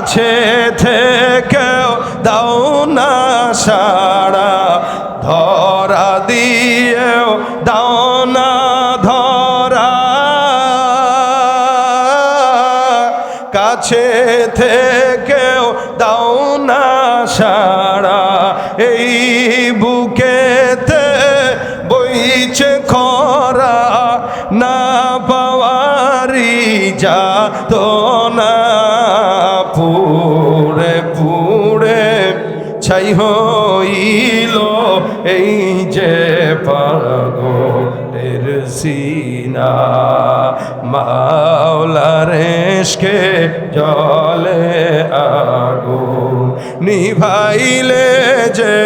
কাছে থেকেও দাও না সাড়া, ধরা দিয়েও দাও না ধরা, কাছে থেকেও দাও না সাড়া, এই বুকেতে বইছে খরা, না পাওয়ারি যা তো না, পুড়ে পুড়ে ছাই হইল এই যে পাগলের সিনা, মাওলার ইশকে জলে আগুন নিভাইলে যে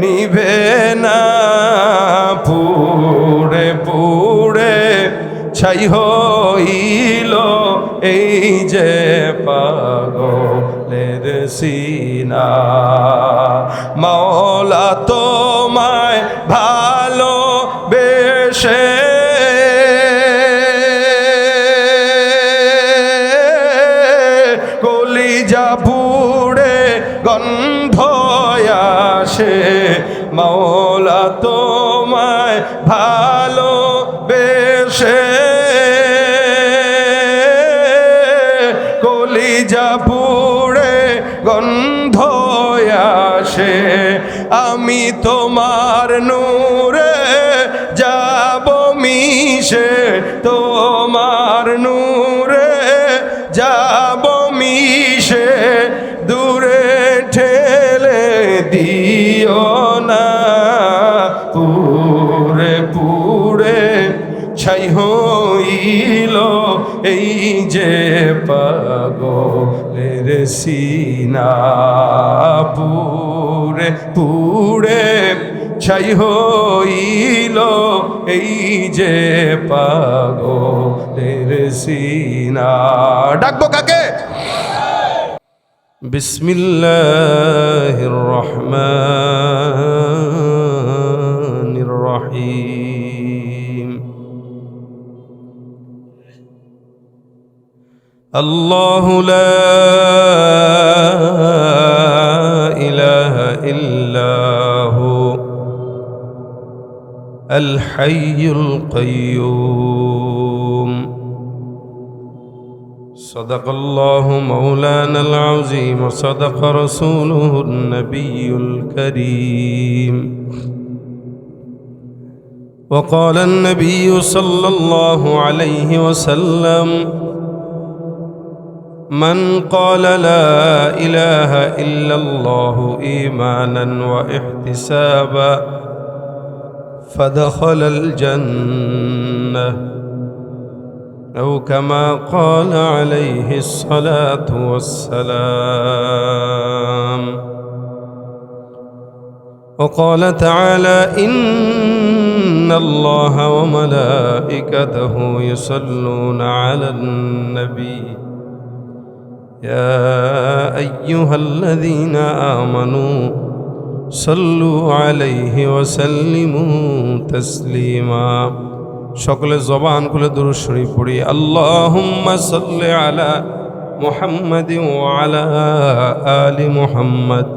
নিভে না, পুড়ে পুড়ে ছাই হইল এই যে পাগলের সিনা, মাওলা তোমায় ভালোবেসে কলিজা পুড়ে গন্ধ আসে, মাওলা তোমায় ভালোবেসে কলিজা পুড়ে গন্ধ আসে, আমি তোমার নূরে যাব মিশে, তোমার নূরে যাব মিশে, দূরে ঠেলে দিও না, পুড়ে পুড়ে ছাই হইল এই যে পাগলের সিনা, পুড়ে পুড়ে ছাই হইল এই যে পাগলের সিনা। ডাকবো কাকে? বিসমিল্লাহির রহমানির রহিম। আল্লাহু লা ইলাহা ইল্লাহু আল হাইয়ুল কাইয়্যুম। সাদাকাল্লাহু মাওলানাল আযীম ওয়া সাদাকা রাসূলুহুন নাবিয়্যুল কারীম। ওয়া ক্বালান নাবিয়্যু সাল্লাল্লাহু আলাইহি ওয়াসাল্লাম من قال لا إله إلا الله إيمانا واحتسابا فدخل الجنة أو كما قال عليه الصلاة والسلام. وقال تعالى إن الله وملائكته يصلون على النبي يا أيها الذين آمنوا صلوا عليه وسلموا تسليما. সকলে জবান খুলে দুরূদ শরীফ পড়ি। আল্লাহুম্মা সাল্লি আলা মুহাম্মাদিন ওয়া আলা আলি মুহাম্মাদ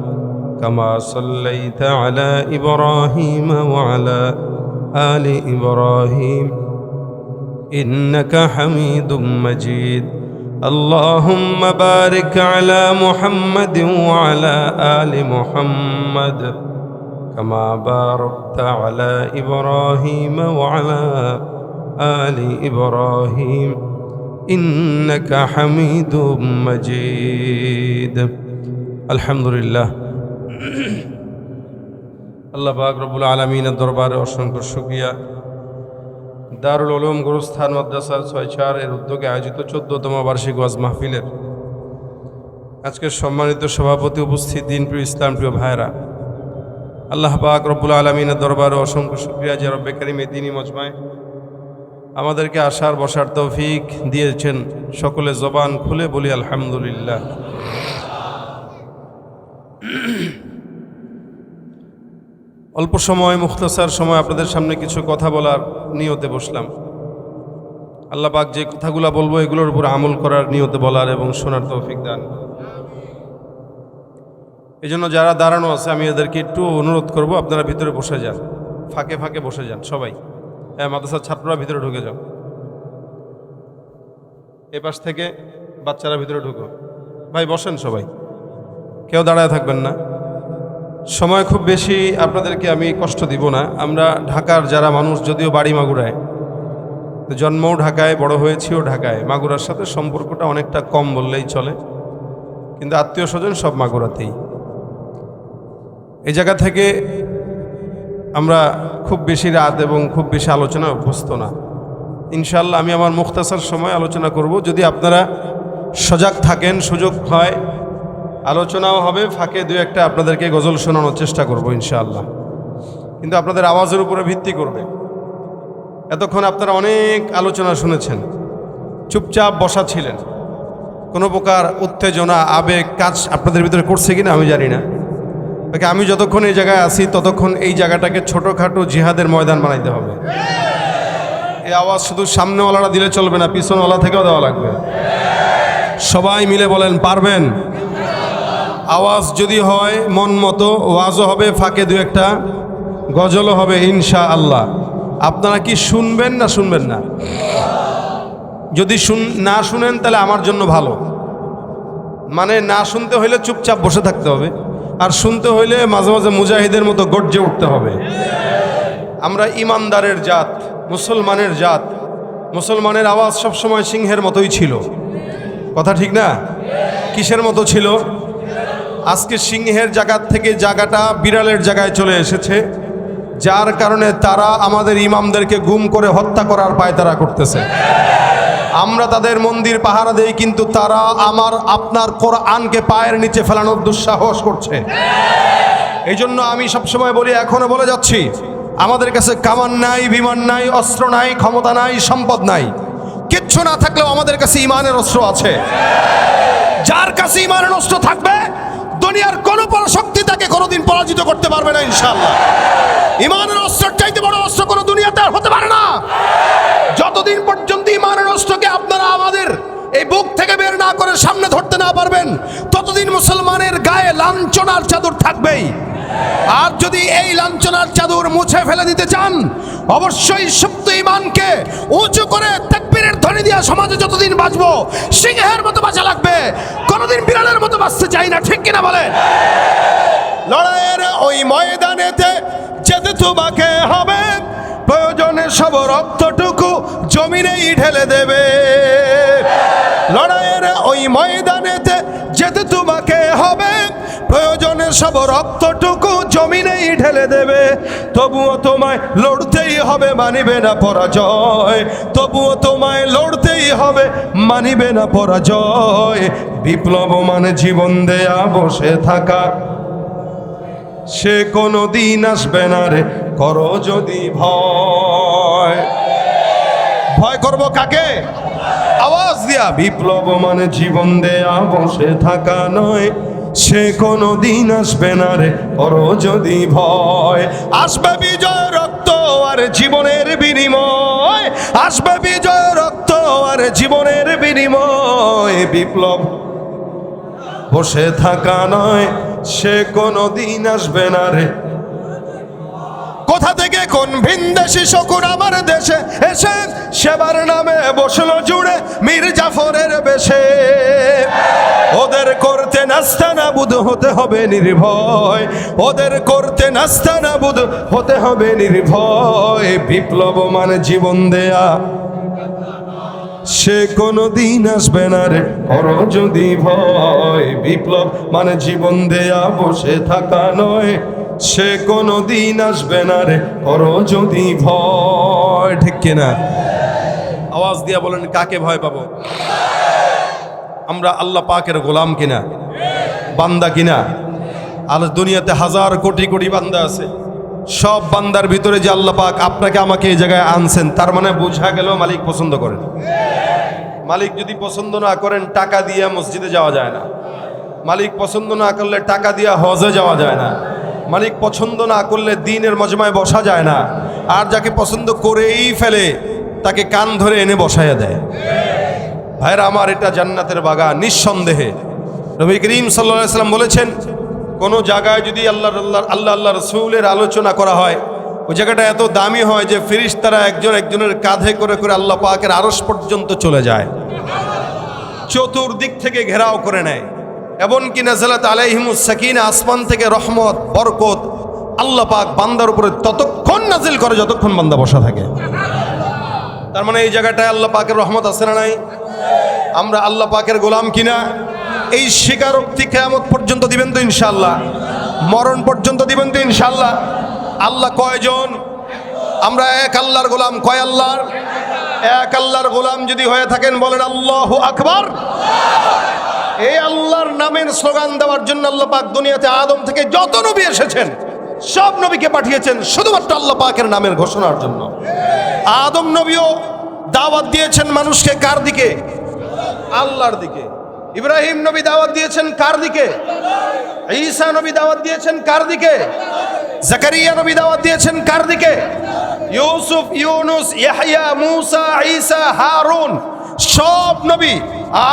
কামা সাল্লাইতা আলা ইব্রাহিম ওয়া আলা আলি ইব্রাহিম ইন্নাকা হামিদুম মাজিদ। اللهم بارك على محمد وعلى آل محمد كما باركت على إبراهيم وعلى آل إبراهيم إنك حميد مجيد. الحمد لله. আল্লাহ পাক রব্বুল আলামিনের দরবারে অসংখ্য শুকরিয়া। দারুল উলুম গুরুস্থান মাদ্রাসার ৬-৪ এর উদ্যোগে আয়োজিত ১৪তম বার্ষিক ওয়াজ মাহফিলের আজকের সম্মানিত সভাপতি, উপস্থিত দিনপ্রিয় ইসলামপ্রিয় ভাইরা, আল্লাহ পাক রব্বুল আলামিনের দরবারে অসংখ্য শুকরিয়া যে রব্বে কারীম এই দ্বীনি মজমায় আমাদেরকে আসার বসার তৌফিক দিয়েছেন। সকলে জবান খুলে বলি আলহামদুলিল্লাহ। অল্প সময়, মুখতাসার সময় আপনাদের সামনে কিছু কথা বলার নিয়তে বসলাম। আল্লাহ পাক যে কথাগুলো বলবো এগুলোর উপর আমল করার নিয়তে বলার এবং শোনার তৌফিক দান। এই জন্য যারা দাঁড়ানো আছে আমি এদেরকে একটু অনুরোধ করব, আপনারা ভিতরে বসে যান, ফাঁকে ফাঁকে বসে যান সবাই। হ্যাঁ, মাদ্রাসার ছাত্ররা ভিতরে ঢুকে যাও, এ পাশ থেকে বাচ্চারা ভিতরে ঢুকো। ভাই বসেন সবাই, কেউ দাঁড়ায় থাকবেন না। সময় খুব বেশি আপনাদেরকে আমি কষ্ট দিব না। আমরা ঢাকার যারা মানুষ, যদিও বাড়ি মাগুরায়, জন্মও ঢাকায়, বড় হয়েছিও ঢাকায়, মাগুরার সাথে সম্পর্কটা অনেকটা কম বললেই চলে, কিন্তু আত্মীয় স্বজন সব মাগুরাতেই। এই জায়গা থেকে আমরা খুব বেশি রাত এবং খুব বেশি আলোচনা অভ্যস্ত না। ইনশাআল্লাহ আমি আমার মুখতাসার সময় আলোচনা করব। যদি আপনারা সজাগ থাকেন, সুযোগ হয়, আলোচনাও হবে, ফাঁকে দু একটা আপনাদেরকে গজল শোনানোর চেষ্টা করব ইনশাআল্লাহ। কিন্তু আপনাদের আওয়াজের উপরে ভিত্তি করবে। এতক্ষণ আপনারা অনেক আলোচনা শুনেছেন, চুপচাপ বসা ছিলেন, কোনো প্রকার উত্তেজনা, আবেগ কাজ আপনাদের ভিতরে করছে কিনা আমি জানি না। আমি যতক্ষণ এই জায়গায় আছি ততক্ষণ এই জায়গাটাকে ছোটোখাটো জিহাদের ময়দান বানাইতে হবে। এই আওয়াজ শুধু সামনেওয়ালারা দিলে চলবে না, পিছনওয়ালা থেকেও দেওয়া লাগবে। সবাই মিলে বলেন, পারবেন? আওয়াজ যদি হয় মন মতো, ওয়াজও হবে, ফাঁকে দু একটা গজলও হবে ইনশাআল্লাহ। আপনারা কি শুনবেন না শুনবেন না? যদি না শুনেন তাহলে আমার জন্য ভালো। মানে না শুনতে হইলে চুপচাপ বসে থাকতে হবে, আর শুনতে হইলে মাঝে মাঝে মুজাহিদের মতো গর্জে উঠতে হবে। আমরা ইমানদারের জাত, মুসলমানের জাত। মুসলমানের আওয়াজ সবসময় সিংহের মতোই ছিল, কথা ঠিক না? কিসের মতো ছিল? আজকে সিংহের জায়গা থেকে জায়গাটা বিড়ালের জায়গায় চলে এসেছে, যার কারণে তারা আমাদের ইমামদেরকে গুম করে হত্যা করার পায়তারা করতেছে। আমরা তাদের মন্দির পাহারা দেই, কিন্তু তারা আমার আপনার কোরআনকে পায়ের নিচে ফেলানোর দুঃসাহস করছে। এই জন্য আমি সবসময় বলি, এখনো বলে যাচ্ছি, আমাদের কাছে কামান নাই, বিমান নাই, অস্ত্র নাই, ক্ষমতা নাই, সম্পদ নাই, কিচ্ছু না থাকলেও আমাদের কাছে ইমানের অস্ত্র আছে। যার কাছে ইমানের অস্ত্র থাকবে, দুনিয়ার কোনো পরাশক্তি তাকে কোনোদিন পরাজিত করতে পারবে না ইনশাআল্লাহ। ইমানের অস্ত্রের চাইতে বড় অস্ত্র কোনো দুনিয়াতে আর হতে পারে না। যতদিন পর্যন্ত ইমানের অস্ত্রকে আপনারা আমাদের এই বুক থেকে বের না করে সামনে ধরতে না পারবেন, ততদিন মুসলমানের গায়ে লাঞ্ছনার চাদর থাকবেই। আর যদি এই লাঞ্ছনার চাদর মুছে ফেলে দিতে চান, অবশ্যই সুপ্ত ইমানকে উঁচু করে তাকবীরের ধ্বনি দিয়া সমাজে যতদিন বাঁচবো, সিংহের মতো বাঁচা লাগবে, কোনোদিন বিড়ালের মতো বাঁচতে চাই না, ঠিক কিনা বলেন? লড়াইয়ের ওই ময়দানেতে যেতে তোমাকে হবে, প্রয়োজনে সব রক্তটুকু জমিনেই ঢেলে দেবে। লড়াইয়ের ওই ময়দানেতে যেতে তোমাকে হবে, প্রয়োজনে সব রক্তটুকু জমিনেই ঢেলে দেবে। তবুও তোমায় লড়তেই হবে, মানিবে না পরাজয়। তবুও তোমায় লড়তেই হবে, মানিবে না পরাজয়। বিপ্লব মানে জীবন দেয়া বসে থাকা, সে কোনো দিন আসবে না রে, করো যদি ভয়। ভয় করবো কাকে? আওয়াজ দিয়া। বিপ্লব মানে জীবন দেয়া বসে থাকা নয়, সে কোনো দিন আসবে না রে, করো যদি ভয়। আসবে বিজয় রক্ত আর জীবনের বিনিময়, আসবে বিজয় রক্ত আর জীবনের বিনিময়। বিপ্লব বসে থাকা নয়, সে কোনো দিন আসবে না রে। কোথা থেকে কোন ভিনদেশি শকুন আমার দেশে এসে সেবার নামে বসলো জুড়ে মীর জাফরের বেশে। ওদের করতে নাস্তানাবুদ হতে হবে নির্ভয়, ওদের করতে নাস্তানাবুদ হতে হবে নির্ভয়। বিপ্লব মানে জীবন দেয়া, সে কোনো দিন আসবে না রে, করো যদি ভয়। বিপ্লব মানে জীবন দেয়া বসে থাকা নয়, সে কোনো দিন আসবে না রে, করো যদি ভয়। ঠিক কিনা? আওয়াজ দিয়া বলেন, কাকে ভয় পাবো? আমরা আল্লাহ পাকের গোলাম কিনা, বান্দা কিনা? আল দুনিয়াতে হাজার কোটি কোটি বান্দা আছে, সব বান্দার ভিতরে যে আল্লাহ পাক আপনাকে আমাকে এই জায়গায় আনছেন, তার মানে বোঝা গেল মালিক পছন্দ করেন। মালিক যদি পছন্দ না করেন, টাকা দিয়ে মসজিদে যাওয়া যায় না। মালিক পছন্দ না করলে টাকা দিয়ে হজে যাওয়া যায় না। মালিক পছন্দ না করলে দ্বীনের মজমায় বসা যায় না। আর যাকে পছন্দ করেই ফেলে, তাকে কান ধরে এনে বসাইয়া দেয়। ভাইরা আমার, এটা জান্নাতের বাগান নিঃসন্দেহে। নবী করিম সাল্লাল্লাহু আলাইহি ওয়াসাল্লাম বলেছেন, কোনো জায়গায় যদি আল্লাহ রসুলের আলোচনা করা হয়, ওই জায়গাটা এত দামি হয় যে ফেরেশতারা একজন একজনের কাঁধে করে করে আল্লাহ পাকের আরশ পর্যন্ত চলে যায়, চতুর্দিক থেকে ঘেরাও করে নেয়। এমনকি নাযালাত আলাইহিমুস সাকিনা, আসমান থেকে রহমত বরকত আল্লাহ পাক বান্দার উপরে ততক্ষণ নাজিল করে যতক্ষণ বান্দা বসা থাকে। তার মানে এই জায়গাটায় আল্লাহ পাকের রহমত আছে না নাই? আমরা আল্লাহ পাকের গোলাম কিনা? এই স্বীকারোক্তি কিয়ামত পর্যন্ত দিবেন তো ইনশাআল্লাহ? মরণ পর্যন্ত দিবেন তো ইনশাআল্লাহ? আল্লাহ কয়জন? আমরা এক আল্লাহর গোলাম। কয় আল্লাহর? এক আল্লাহর গোলাম যদি হয়ে থাকেন বলেন আল্লাহু আকবার। এই আল্লাহর নামের স্লোগান দেওয়ার জন্য আল্লাহ পাক দুনিয়াতে আদম থেকে যত নবী এসেছেন সব নবীকে পাঠিয়েছেন শুধুমাত্র আল্লাহ পাকের নামের ঘোষণার জন্য। আদম নবীও দাওয়াত দিয়েছেন মানুষকে কার দিকে? আল্লাহর দিকে। ইব্রাহিম নবী দাওয়াত দিয়েছেন কার দিকে? ঈসা নবী দাওয়াত দিয়েছেন কার দিকে? জাকারিয়া নবী দাওয়াত দিয়েছেন কার দিকে? ইউসুফ, ইউনুস, ইয়াহইয়া, মূসা, ঈসা, হারুন, সব নবী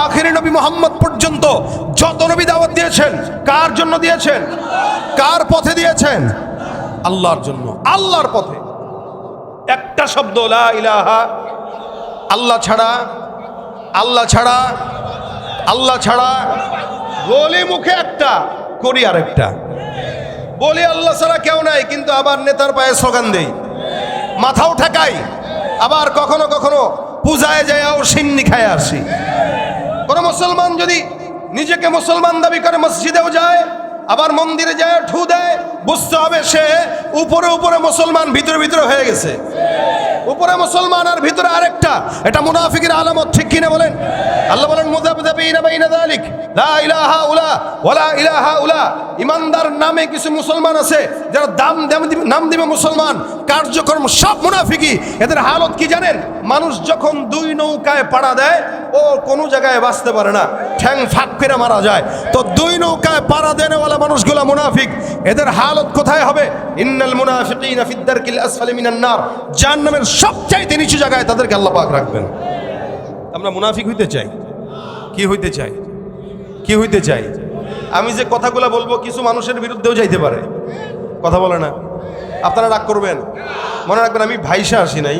আখিরি নবী মুহাম্মদ পর্যন্ত যত নবী দাওয়াত দিয়েছেন কার জন্য দিয়েছেন? কার পথে দিয়েছেন? আল্লাহর জন্য, আল্লাহর পথে। একটা শব্দ লা ইলাহা, আল্লাহ ছাড়া, আল্লাহ ছাড়া, আল্লাহ ছাড়া। বলি মুখে একটা, করি আরেকটা। বলি আল্লাহ ছাড়া কেউ নাই, কিন্তু আবার নেতার পায়ে স্লোগান দেই, মাথাও ঠেকাই, আবার কখনো কখনো পূজায় যায়ও সিন্নি খায় আসি। কোন মুসলমান যদি নিজেকে মুসলমান দাবি করে মসজিদেও যায়, আবার মন্দিরে যায় ঠু দেয়, বুঝতে হবে সে উপরে উপরে মুসলমান, ভিতরে ভিতরে হয়ে গেছে। উপরে মুসলমান আর ভিতরে আরেকটা, এটা মুনাফিকের আলামত, ঠিক কিনা বলেন? আল্লাহ বলেন মুযাবযাবিনা বাইনা যালিক লা ইলাহা উলা ওয়ালা ইলাহা উলা। ইমানদার নামে কিছু মুসলমান আছে যারা নাম দিবে মুসলমান, কার্যক্রম সব মুনাফিকি। এদের হালত কি জানেন? মানুষ যখন দুই নৌকায় পাড়া দেয় ও কোনো জায়গায় বাঁচতে পারে না, ঠ্যাং ফাঁক করে মারা যায়। তো দুই নৌকায় পাড়া দেনেওয়ালা মানুষগুলা মুনাফিক। এদের হালত কোথায় হবে? ইন্নাল মুনাফিকিনা ফিদ দারকিল আসফালি মিনান নার, জাহান্নামের সবচাইতে নিচু জায়গায় তাদেরকে আল্লাহ পাক রাখবেন। আমরা মুনাফিক হইতে চাই? কি হইতে চাই? কি হইতে চাই? আমি যে কথাগুলো বলবো কিছু মানুষের বিরুদ্ধেও যাইতে পারে, কথা বলে না। আপনারা রাগ করবেন, মনে রাখবেন আমি ভাইসা আসি নাই,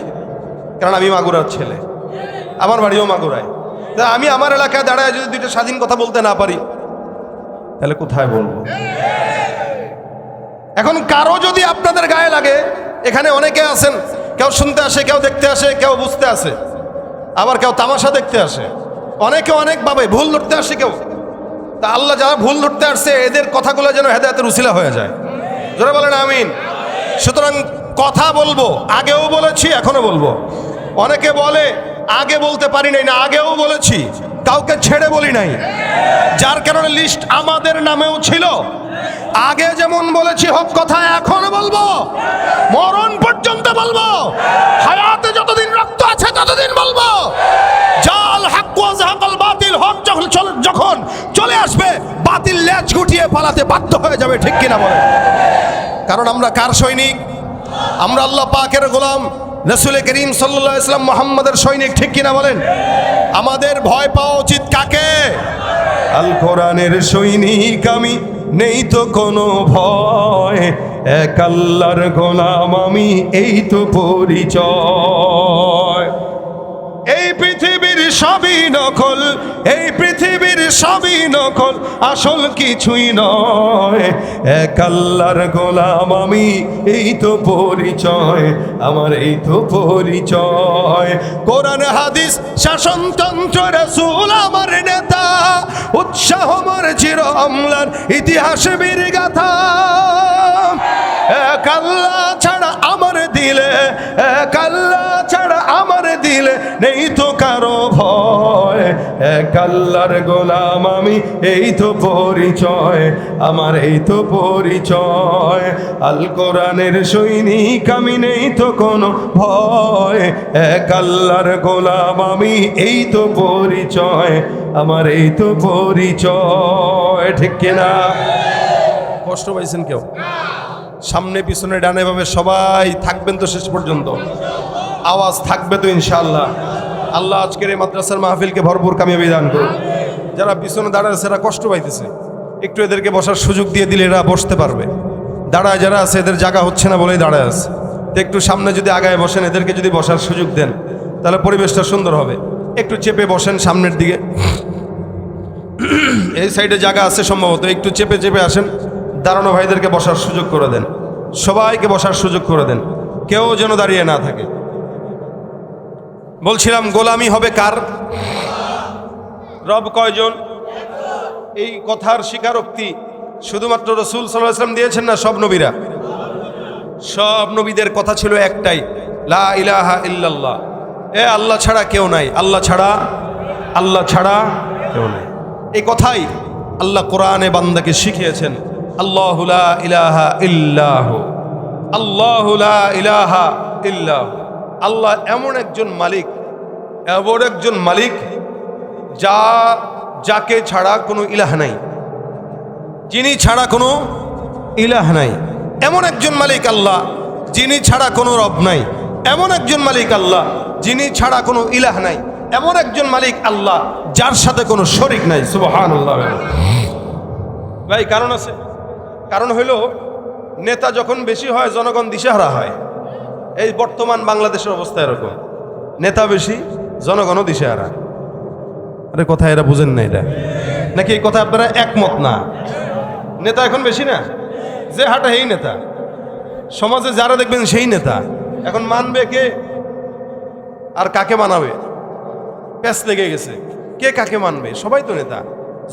কারণ আমি মাগুরার ছেলে, আমার বাড়িও মাগুরায়। তা আমি আমার এলাকায় দাঁড়ায় যদি দুইটা স্বাধীন কথা বলতে না পারি তাহলে কোথায় বলবো? এখন কারো যদি আপনাদের গায়ে লাগে, এখানে অনেকে আছেন, কেউ শুনতে আসে, কেউ দেখতে আসে, কেউ বুঝতে আসে, আবার কেউ তামাশা দেখতে আসে, অনেকে অনেকভাবে ভুল ধরতে আসে কেউ। তা আল্লাহ যারা ভুল ধরতে আসছে এদের কথাগুলো যেন হেদায়েতের উসিলা হয়ে যায়। জোরে বলেন আমিন। সুতরাং কথা বলবো, আগেও বলেছি এখনো বলবো। অনেকে বলে আগে বলতে পারি নাই, না, আগেও বলেছি, কাউকে ছেড়ে বলি নাই, যার কারণে লিস্ট আমাদের নামেও ছিল। আগে যেমন বলেছি হক কথা এখনো বলবো, মরণ পর্যন্ত বলবো, হায়াতে যতদিন রক্ত আছে ততদিন বলবো। জাল হক ওয়া যাহাকাল বাতিল, হক যখন চলে আসবে বাতিল লেজ গুটিয়ে পালাতে বাধ্য হয়ে যাবে, ঠিক কিনা বলেন? কারণ আমরা কার সৈনিক? আমরা আল্লাহ পাকের গোলাম, রাসূল করিম সাল্লাল্লাহু আলাইহি ওয়াসাল্লাম মুহাম্মাদের সৈনিক, ঠিক কিনা বলেন? আমাদের ভয় পাওয়া উচিত কাকে? আল কোরআনের সৈনিক আমি, নেই তো কোনো ভয়, এক আল্লাহর গোলাম আমি, এই তো পরিচয়। এই পৃথিবীর সবই নকল, এই পৃথিবীর সবই নকল, আসল কিছুই নয়, এক আল্লাহর গোলাম আমি, এই তো পরিচয় আমার, এই তো পরিচয়। কোরআন হাদিস শাসনতন্ত্র রাসূল আমার নেতা, উৎসাহ আমার চির অম্লান ইতিহাস বীর গাথা। এক আল্লাহ ছাড়া আমার দিলে, এক আল্লাহ ছাড়া আমার দিলে নেই তো কারো ভয়, এক আল্লাহর গোলাম আমি, এই তো পরিচয় আমার, এই তো পরিচয়। আল কোরআনের সৈনিক আমি, নেই তো কোনো ভয়, এক আল্লাহর গোলাম আমি, এই তো পরিচয় আমার, এই তো পরিচয়, ঠিক কিনা? কষ্ট পাইছেন কেউ? সামনে পিছনে ডানে বামে সবাই থাকবেন তো শেষ পর্যন্ত? আওয়াজ থাকবে তো ইনশাআল্লাহ? আল্লাহ আজকের এই মাদ্রাসার মাহফিলকে ভরপুর কামিয়াবি দান করুন। যারা পিছনে দাঁড়ায় সেরা কষ্ট পাইতেছে, একটু এদেরকে বসার সুযোগ দিয়ে দিলে এরা বসতে পারবে। দাঁড়ায় যারা আছে এদের জায়গা হচ্ছে না বলেই দাঁড়ায় আছে। তো একটু সামনে যদি আগায় বসেন, এদেরকে যদি বসার সুযোগ দেন তাহলে পরিবেশটা সুন্দর হবে। একটু চেপে বসেন সামনের দিকে, এই সাইডে জায়গা আছে সম্ভবত, একটু চেপে চেপে আসেন। দাঁড়ানো ভাইদেরকে বসার সুযোগ করে দেন, সবাইকে বসার সুযোগ করে দেন, কেউ যেন দাঁড়িয়ে না থাকে। বলছিলাম গোলামি হবে কার? রব কয়জন? এই কথার স্বীকারোক্তি শুধুমাত্র রাসূল সাল্লাল্লাহু আলাইহি ওয়াসাল্লাম দিয়েছেন না সব নবীরা? সব নবীদের কথা ছিল একটাই, লা ইলাহা ইল্লাল্লাহ, এ আল্লাহ ছাড়া কেউ নাই, আল্লাহ ছাড়া কেউ নাই। এই কথাই আল্লাহ কোরআনে বান্দাকে শিখিয়েছেন, আল্লাহু লা ইলাহা ইল্লাহু, আল্লাহু লা ইলাহা ইল্লাহু। আল্লাহ এমন একজন মালিক যাকে ছাড়া কোনো ইলাহ নাই, যিনি ছাড়া কোনো ইলাহ নাই। এমন একজন মালিক আল্লাহ যিনি ছাড়া কোনো রব নাই। এমন একজন মালিক আল্লাহ যিনি ছাড়া কোনো ইলাহ নাই। এমন একজন মালিক আল্লাহ যার সাথে কোনো শরীক নাই। সুবহানাল্লাহ। ভাই কারণ আছে, কারণ হইল নেতা যখন বেশি হয় জনগণ দিশেহারা হয়। এই বর্তমান বাংলাদেশের অবস্থা এরকম, নেতা বেশি জনগণও দিশেহারা। আরে কথা এরা বুঝেন না এটা নাকি? এই কথা আপনারা একমত না? নেতা এখন বেশি না, যে হাঁটা সেই নেতা, সমাজে যারা দেখবেন সেই নেতা। এখন মানবে কে আর কাকে মানাবে? প্যাচ লেগে গেছে, কে কাকে মানবে? সবাই তো নেতা।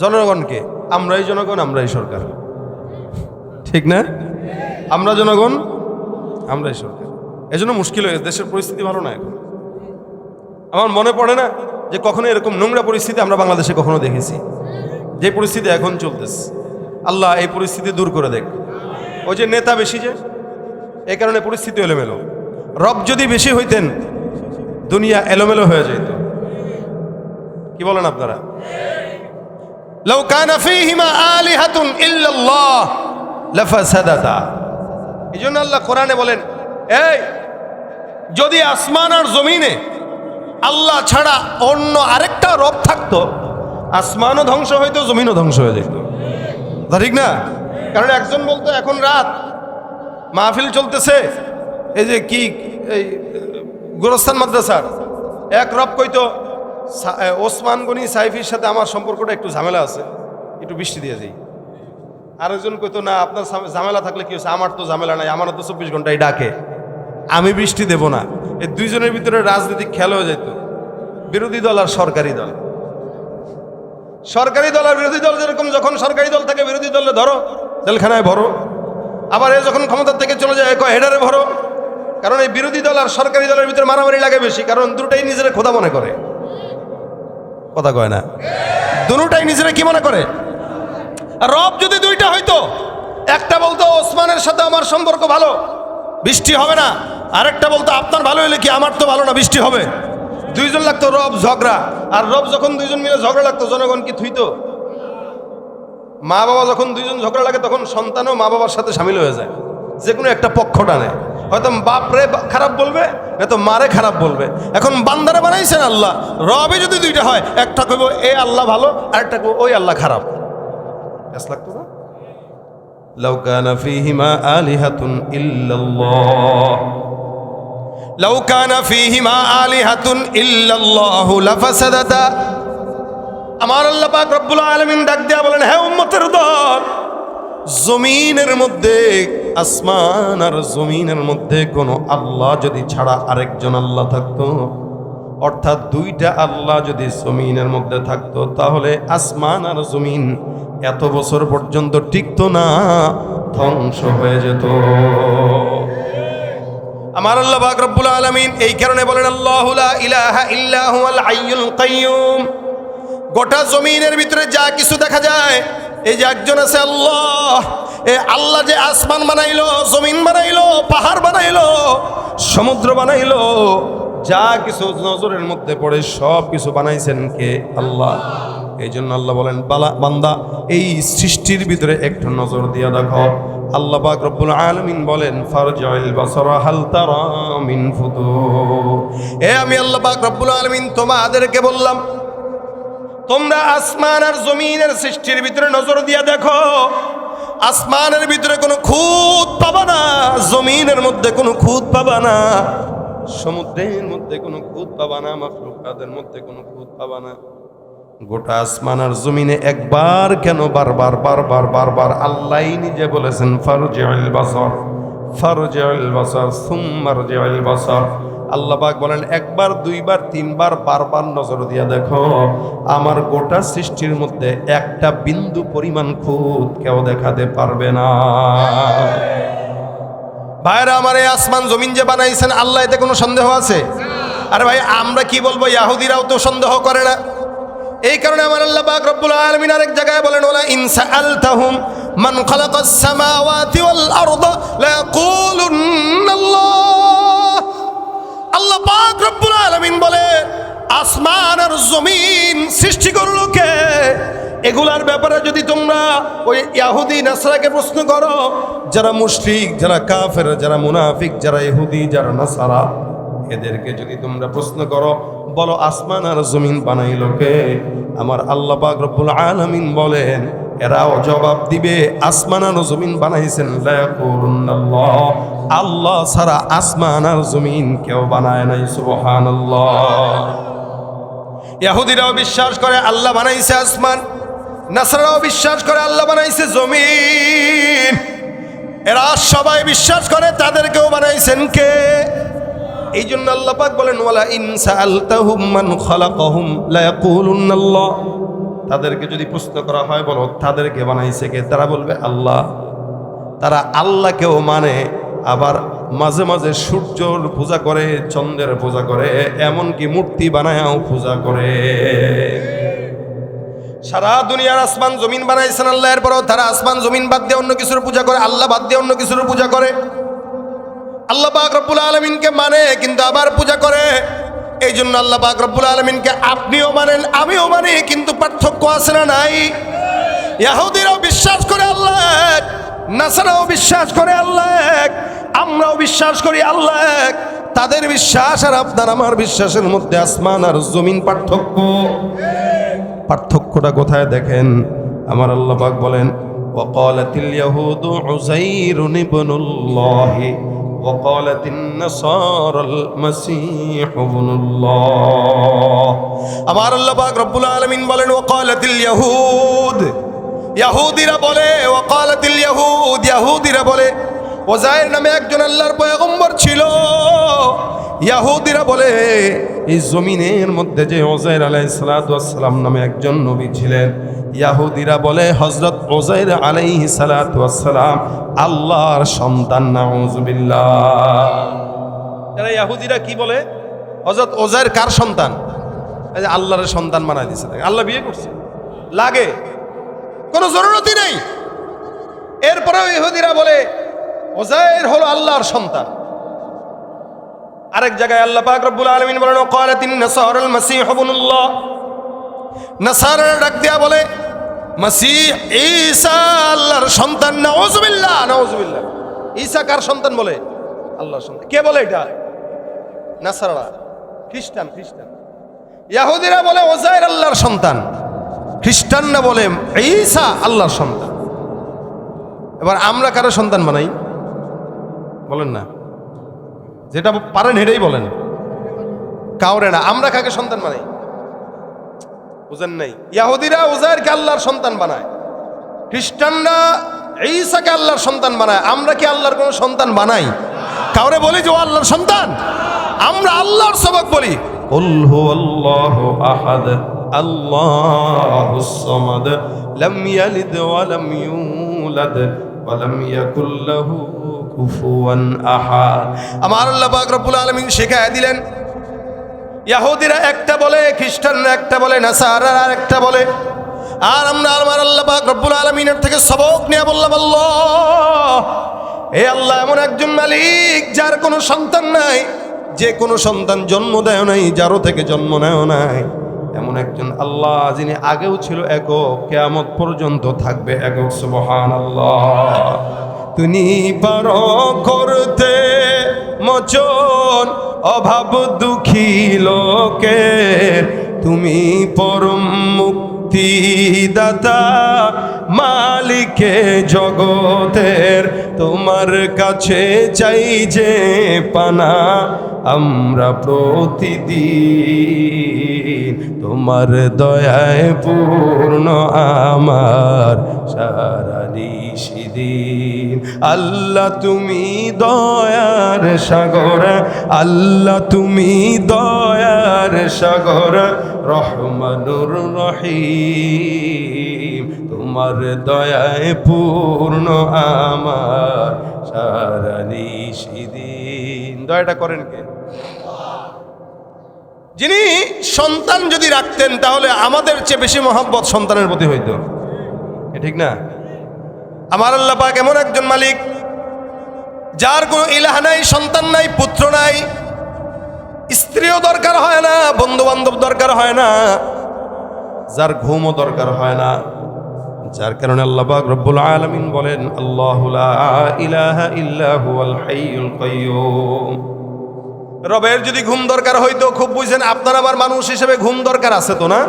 জনগণকে, আমরাই জনগণ, আমরাই সরকার, ঠিক না? আমরা জনগণ, আমরাই সরকার। এজন্য মুশকিল হয়ে গেছে, দেশের পরিস্থিতি ভালো না এখন। আমার মনে পড়ে না যে কখনো এরকম নোংরা পরিস্থিতি আমরা বাংলাদেশে কখনো দেখেছি, যে পরিস্থিতি এখন চলতেছে। আল্লাহ এই পরিস্থিতি দূর করে দেখ। ওই যে নেতা বেশি, যে এই কারণে পরিস্থিতি এলোমেলো। রব যদি বেশি হইতেন দুনিয়া এলোমেলো হয়ে যেত। কি বলেন আপনারা? লাউ কানা ফীহিমা আলিহাতুন ইল্লাল্লাহ লাফাসাদাতা। এইজন্য আল্লাহ কোরআনে বলেন, এই যদি আসমান আর জমিনে আল্লাহ ছাড়া অন্য আরেকটা রব থাকতো, আসমানও ধ্বংস হইতো, জমিনও ধ্বংস হয়ে যেত। ঠিক না? কারণ একজন বলতো এখন রাত, মাহফিল চলতেছে, এই যে কি এই গোরস্থান মাদ্রাসার এক রব কইতো, ওসমান গনি সাইফির সাথে আমার সম্পর্কটা একটু ঝামেলা আছে, একটু বৃষ্টি দিয়ে যাই। আরেকজন কইতো, না আপনার ঝামেলা থাকলে কি হচ্ছে, আমার তো ঝামেলা নাই, আমার তো 24 ঘন্টায় ডাকে, আমি বৃষ্টি দেব না। এই দুইজনের ভিতরে রাজনৈতিক খেলা হয়ে যেত। বিরোধী দল আর সরকারি দল, সরকারি দল আর বিরোধী দল যেরকম, যখন সরকারি দল থাকে বিরোধী দলে ধরো, জেলখানায় ভরো। আবার এ যখন ক্ষমতার থেকে চলে যায় হেডারে ভরো। কারণ এই বিরোধী দল আর সরকারি দলের ভিতরে মারামারি লাগে বেশি, কারণ দুটাই নিজেরা খোদা মনে করে। কথা কয় না? দুটাই নিজেরা কি মনে করে? রব যদি দুইটা হইতো, একটা বলতো ওসমানের সাথে আমার সম্পর্ক ভালো, বৃষ্টি হবে না, আরেকটা বলতো আপনার ভালো হলে কি আমার তো ভালো না, বৃষ্টি হবে। দুইজন লাগতো রব ঝগড়া। আর রব যখন দুইজন মিলে ঝগড়া লাগতো, জনগণ কি থুইতো? মা বাবা যখন দুইজন ঝগড়া লাগে তখন সন্তানও মা বাবার সাথে সামিল হয়ে যায়, যে কোনো একটা পক্ষ টানে। হয়তো বাপরে খারাপ বলবে, নয়তো মারে খারাপ বলবে। এখন বান্দারে বানাইছেন আল্লাহ, রবে যদি দুইটা হয়, একটা কইব এ আল্লাহ ভালো, আরেকটা কইব ওই আল্লাহ খারাপ। ব্যাস লাগতো না? লাউ কানা ফীহিমা আলিহাতুন ইল্লাল্লাহ, লাউ কানা ফীহিমা আলিহাতুন ইল্লাল্লাহু লাফাসাদাতা। আমার আল্লাহ পাক রব্বুল আলামিন ডাক দেয়া বলেন, হে উম্মতের দল, জমিনের মধ্যে, আসমান আর জমিনের মধ্যে কোনো আল্লাহ যদি ছাড়া আরেকজন আল্লাহ থাকতো, অর্থাৎ দুইটা আল্লাহ যদি জমিনের মধ্যে থাকতো, তাহলে আসমান আর জমিন এত বছর পর্যন্ত টিকতো না, ধ্বংস হয়ে যেত। আমার আল্লাহ পাক রব্বুল আলামিন এই কারণে বলেন, আল্লাহু লা ইলাহা ইল্লা হুয়াল হাইয়ুল কাইয়্যুম। গোটা জমিনের ভিতরে যা কিছু দেখা যায়, এই যে একজন আছে আল্লাহ, এই আল্লাহ যে আসমান বানাইলো, জমিন বানাইলো, পাহাড় বানাইলো, সমুদ্র বানাইলো, যা কিছু নজরের মধ্যে পড়ে সব কিছু বানাইছেন কে? আল্লাহ। এই জন্য আল্লাহ বলেন, বান্দা এই সৃষ্টির ভিতরে একটু নজর দিয়ে দেখো। আল্লাহ পাক রব্বুল আলামিন বলেন, ফারজিল বাসারা হাল তারা মিন ফুতুর। আমি আল্লাহ পাক রব্বুল আলামিন তোমাদেরকে বললাম, তোমরা আসমান আর জমিনের সৃষ্টির ভিতরে নজর দিয়া দেখো, আসমানের ভিতরে কোনো খুঁত পাবা না, জমিনের মধ্যে কোনো খুঁত পাবা না, সমুদ্রের মধ্যে কোনো খুঁত পাবা না, মাখলুকাতের মধ্যে কোনো খুঁত পাবা না। গোটা আসমান আর জমিনে একবার কেন বারবার বারবার বারবার আল্লাহই নিজে বলেছেন ফারজিউল বাসর, ফারজিউল বাসর সুম্মা রজিউল বাসর। আল্লাহ পাক বলেন একবার দুইবার তিনবার বারবার নজর দিয়া দেখো, আমার গোটা সৃষ্টির মধ্যে একটা বিন্দু পরিমাণ খুঁত কেউ দেখাতে পারবে না। ভাইরা আমার, এই আসমান জমিন যে বানাইছেন আল্লাহ, এতে কোনো সন্দেহ আছে? আরে ভাই, আমরা কি বলবো, ইহুদিরাও তো সন্দেহ করে না। এই কারণে আমার আল্লাহ পাক রব্বুল আলামিন আরেক জায়গায় বলেন, ওয়ালা ইন সাআলতাহুম মান খালাকাস সামাওয়াতি ওয়াল আরদা লা ইয়াকুলুন্নাল্লাহ। আল্লাহ পাক রব্বুল আলামিন বলে, আসমান আর জমিন সৃষ্টি করলো কে? এগুলার ব্যাপারে যদি তোমরা ওই ইহুদি নাসারাকে প্রশ্ন করো, যারা মুশরিক, যারা কাফের, যারা মুনাফিক, যারা ইহুদি, যারা নাসারা, এদেরকে যদি তোমরা প্রশ্ন করো, বলো আসমান আর জমিন বানাইলো কে? আমার আল্লাহ পাক রব্বুল আলামিন বলেন, এরাও জবাব দিবে আসমান আর জমিন বানাইছেন লা ইয়াকুলুন্নাল্লাহ, আল্লাহ ছাড়া আসমান আর জমিন কেউ বানায় নাই। সুবহানাল্লাহ। ইহুদিরাও বিশ্বাস করে আল্লাহ বানাইছে আসমান, নাসারাও বিশ্বাস করে আল্লাহ বানাইছে জমিন। এরা সবাই বিশ্বাস করে তাদেরকেও বানাইছেন কে? এই জন্য আল্লাহ পাক বলেন, ওয়ালা ইন সাআলতাহুম মান খালাকাহুম লা ইয়াকুলুন্নাল্লাহ। তাদেরকে যদি প্রশ্ন করা হয়, বলো তাদেরকে বানাইছে কে? তারা বলবে আল্লাহ। তারা আল্লাহকেও মানে, আবার মাঝে মাঝে সূর্যর পূজা করে, চন্দ্রের পূজা করে, এমনকি মূর্তি বানায়াও পূজা করে। সারা দুনিয়ার আসমান জমিন বানাইছেন আল্লাহ, এরপরও তারা আসমান জমিন বাদ দিয়ে অন্য কিছুর পূজা করে, আল্লাহ বাদ দিয়ে অন্য কিছুর পূজা করে। আল্লাহ পাক রব্বুল আলামিনকে মানে কিন্তু আবার পূজা করে। এই জন্য আল্লাহ পাক রব্বুল আলামিনকে আপনিও মানেন, আমিও মানি, কিন্তু পার্থক্য আছে না নাই? ইহুদিরাও বিশ্বাস করে আল্লাহ এক, নাসারাও বিশ্বাস করে আল্লাহ এক, আমরাও বিশ্বাস করি আল্লাহ এক। তাদের বিশ্বাস আর আপনার আমার বিশ্বাসের মধ্যে আসমান আর জমিন পার্থক্য। পার্থক্যটা কোথায় দেখেন? আমার আল্লাহ পাক বলেন, ওয়াকালাতিল ইয়াহুদু উযাইরুন ইবনুল্লাহ وقالت النصارى المسيح ابن الله। আমার আল্লাহ পাক রব্বুল আলামিন বলেন, ওয়াকালাতিল ইয়াহুদ, ইহুদিরা বলে, ওয়াকালাতিল ইয়াহুদ, ইহুদিরা বলে ওজাইর নামে একজন আল্লাহর পয়গম্বর ছিল। ইহুদিরা বলে এই জমিনের মধ্যে যে ওজাইর আলাইহিস সালাতু ওয়াস সালাম নামে একজন নবী ছিলেন, ইহুদিরা বলে হযরত ওজাইর আলাইহিস সালাতু ওয়াস সালাম আল্লাহর সন্তান। নাউযুবিল্লাহ। যারা ইহুদিরা কি বলে, হযরত ওজাইর কার সন্তান? এই যে আল্লাহর সন্তান বানায় দিয়েছে। আল্লাহ বিয়ে করছে, লাগে কোনো জরুরতই নেই। এরপরেও ইহুদিরা বলে ওজাইর হলো আল্লাহর সন্তান। আরেক জায়গায় আল্লাহ পাক রব্বুল আলামিন বলেন, ওয়াকালাতিন নাসারাল মাসীহ ইবনুল্লাহ। নাসারারা ডাক দিয়া বলে মাসীহ ঈসা আল্লাহর সন্তান। নাউযুবিল্লাহ, নাউযুবিল্লাহ। ঈসা কার সন্তান বলে? আল্লাহর সন্তান। কে বলে এটা? নাসারারা, খ্রিস্টান। ইহুদিরা বলে ওজাইর আল্লাহর সন্তান, খ্রিস্টানরা বলে ঈসা আল্লাহর সন্তান। এবার আমরা কারো সন্তান বানাই? বলেন না, যেটা পারেন হেঁটেই বলেন, কাউরে না। আমরা কাকে সন্তান বানাই? বুঝেন নাই? ইহুদিরা উজাইরকে আল্লাহর সন্তান বানায়, খ্রিস্টানরা ঈসাকে আল্লাহর সন্তান বানায়। আমরা কি আল্লাহর কোনো সন্তান বানাই? কাউরে বলি যে ও আল্লাহর সন্তান? আমরা আল্লাহর সবক বলি, কুল হুয়াল্লাহু আহাদ আল্লাহুস সামাদ লাম ইয়ালিদ ওয়া লাম ইউলাদ ওয়া লাম ইয়াকুল লাহু কুফুয়ান আহাদ। আমার আল্লাহ পাক রব্বুল আলামিন শিখায়া দিলেন, ইহুদিরা একটা বলে, খ্রিস্টানরা একটা বলে, নাসারারা আরেকটা বলে। আর আমরা আমার আল্লাহ পাক রব্বুল আলামিনের থেকে সবক নিয়ে বললাম, আল্লাহ, হে আল্লাহ এমন একজন মালিক যার কোনো সন্তান নাই, যে কোনো সন্তান জন্ম দেয় নাই, যারও থেকে জন্ম নেয় নাই। এমন একজন আল্লাহ যিনি আগেও ছিল একক, কিয়ামত পর্যন্ত থাকবে একক। সুবহানাল্লাহ। তুমি পারো করতে মোচন অভাব দুঃখী লোকের, তুমি পরম মুক্তিদাতা মালিকে জগতের, তোমার কাছে চাই যে পানা আমরা প্রতিদিন, তোমার দয়ায় পূর্ণ আমার সারা নিশিদিন। আল্লাহ তুমি দয়ার সাগর, আল্লাহ তুমি দয়ার সাগর, রহমানুর রহিম, তোমার দয়ায় পূর্ণ আমার সারা নিশিদিন। দয়াটা করেন কে? যিনি সন্তান যদি রাখতেন তাহলে আমাদের চেয়ে বেশি মহব্বত সন্তানের প্রতি হইতো, ঠিক না? আমার আল্লাহ পাক এমন একজন মালিক যার কোনো ইলাহ নাই, সন্তান নাই, পুত্র নাই, স্ত্রীও দরকার হয় না, বন্ধু বান্ধব দরকার হয় না, যার ঘুমও দরকার হয় না। যার কারণে আল্লাহ পাক রব্বুল আলামিন বলেন, আল্লাহু লা ইলাহা ইল্লা হুয়াল হাইয়ুল কাইয়্যুম। রবের যদি ঘুম দরকার হইতো, খুব বুঝছেন আপনার আমার মানুষ হিসেবে ঘুম দরকার আছে তো না?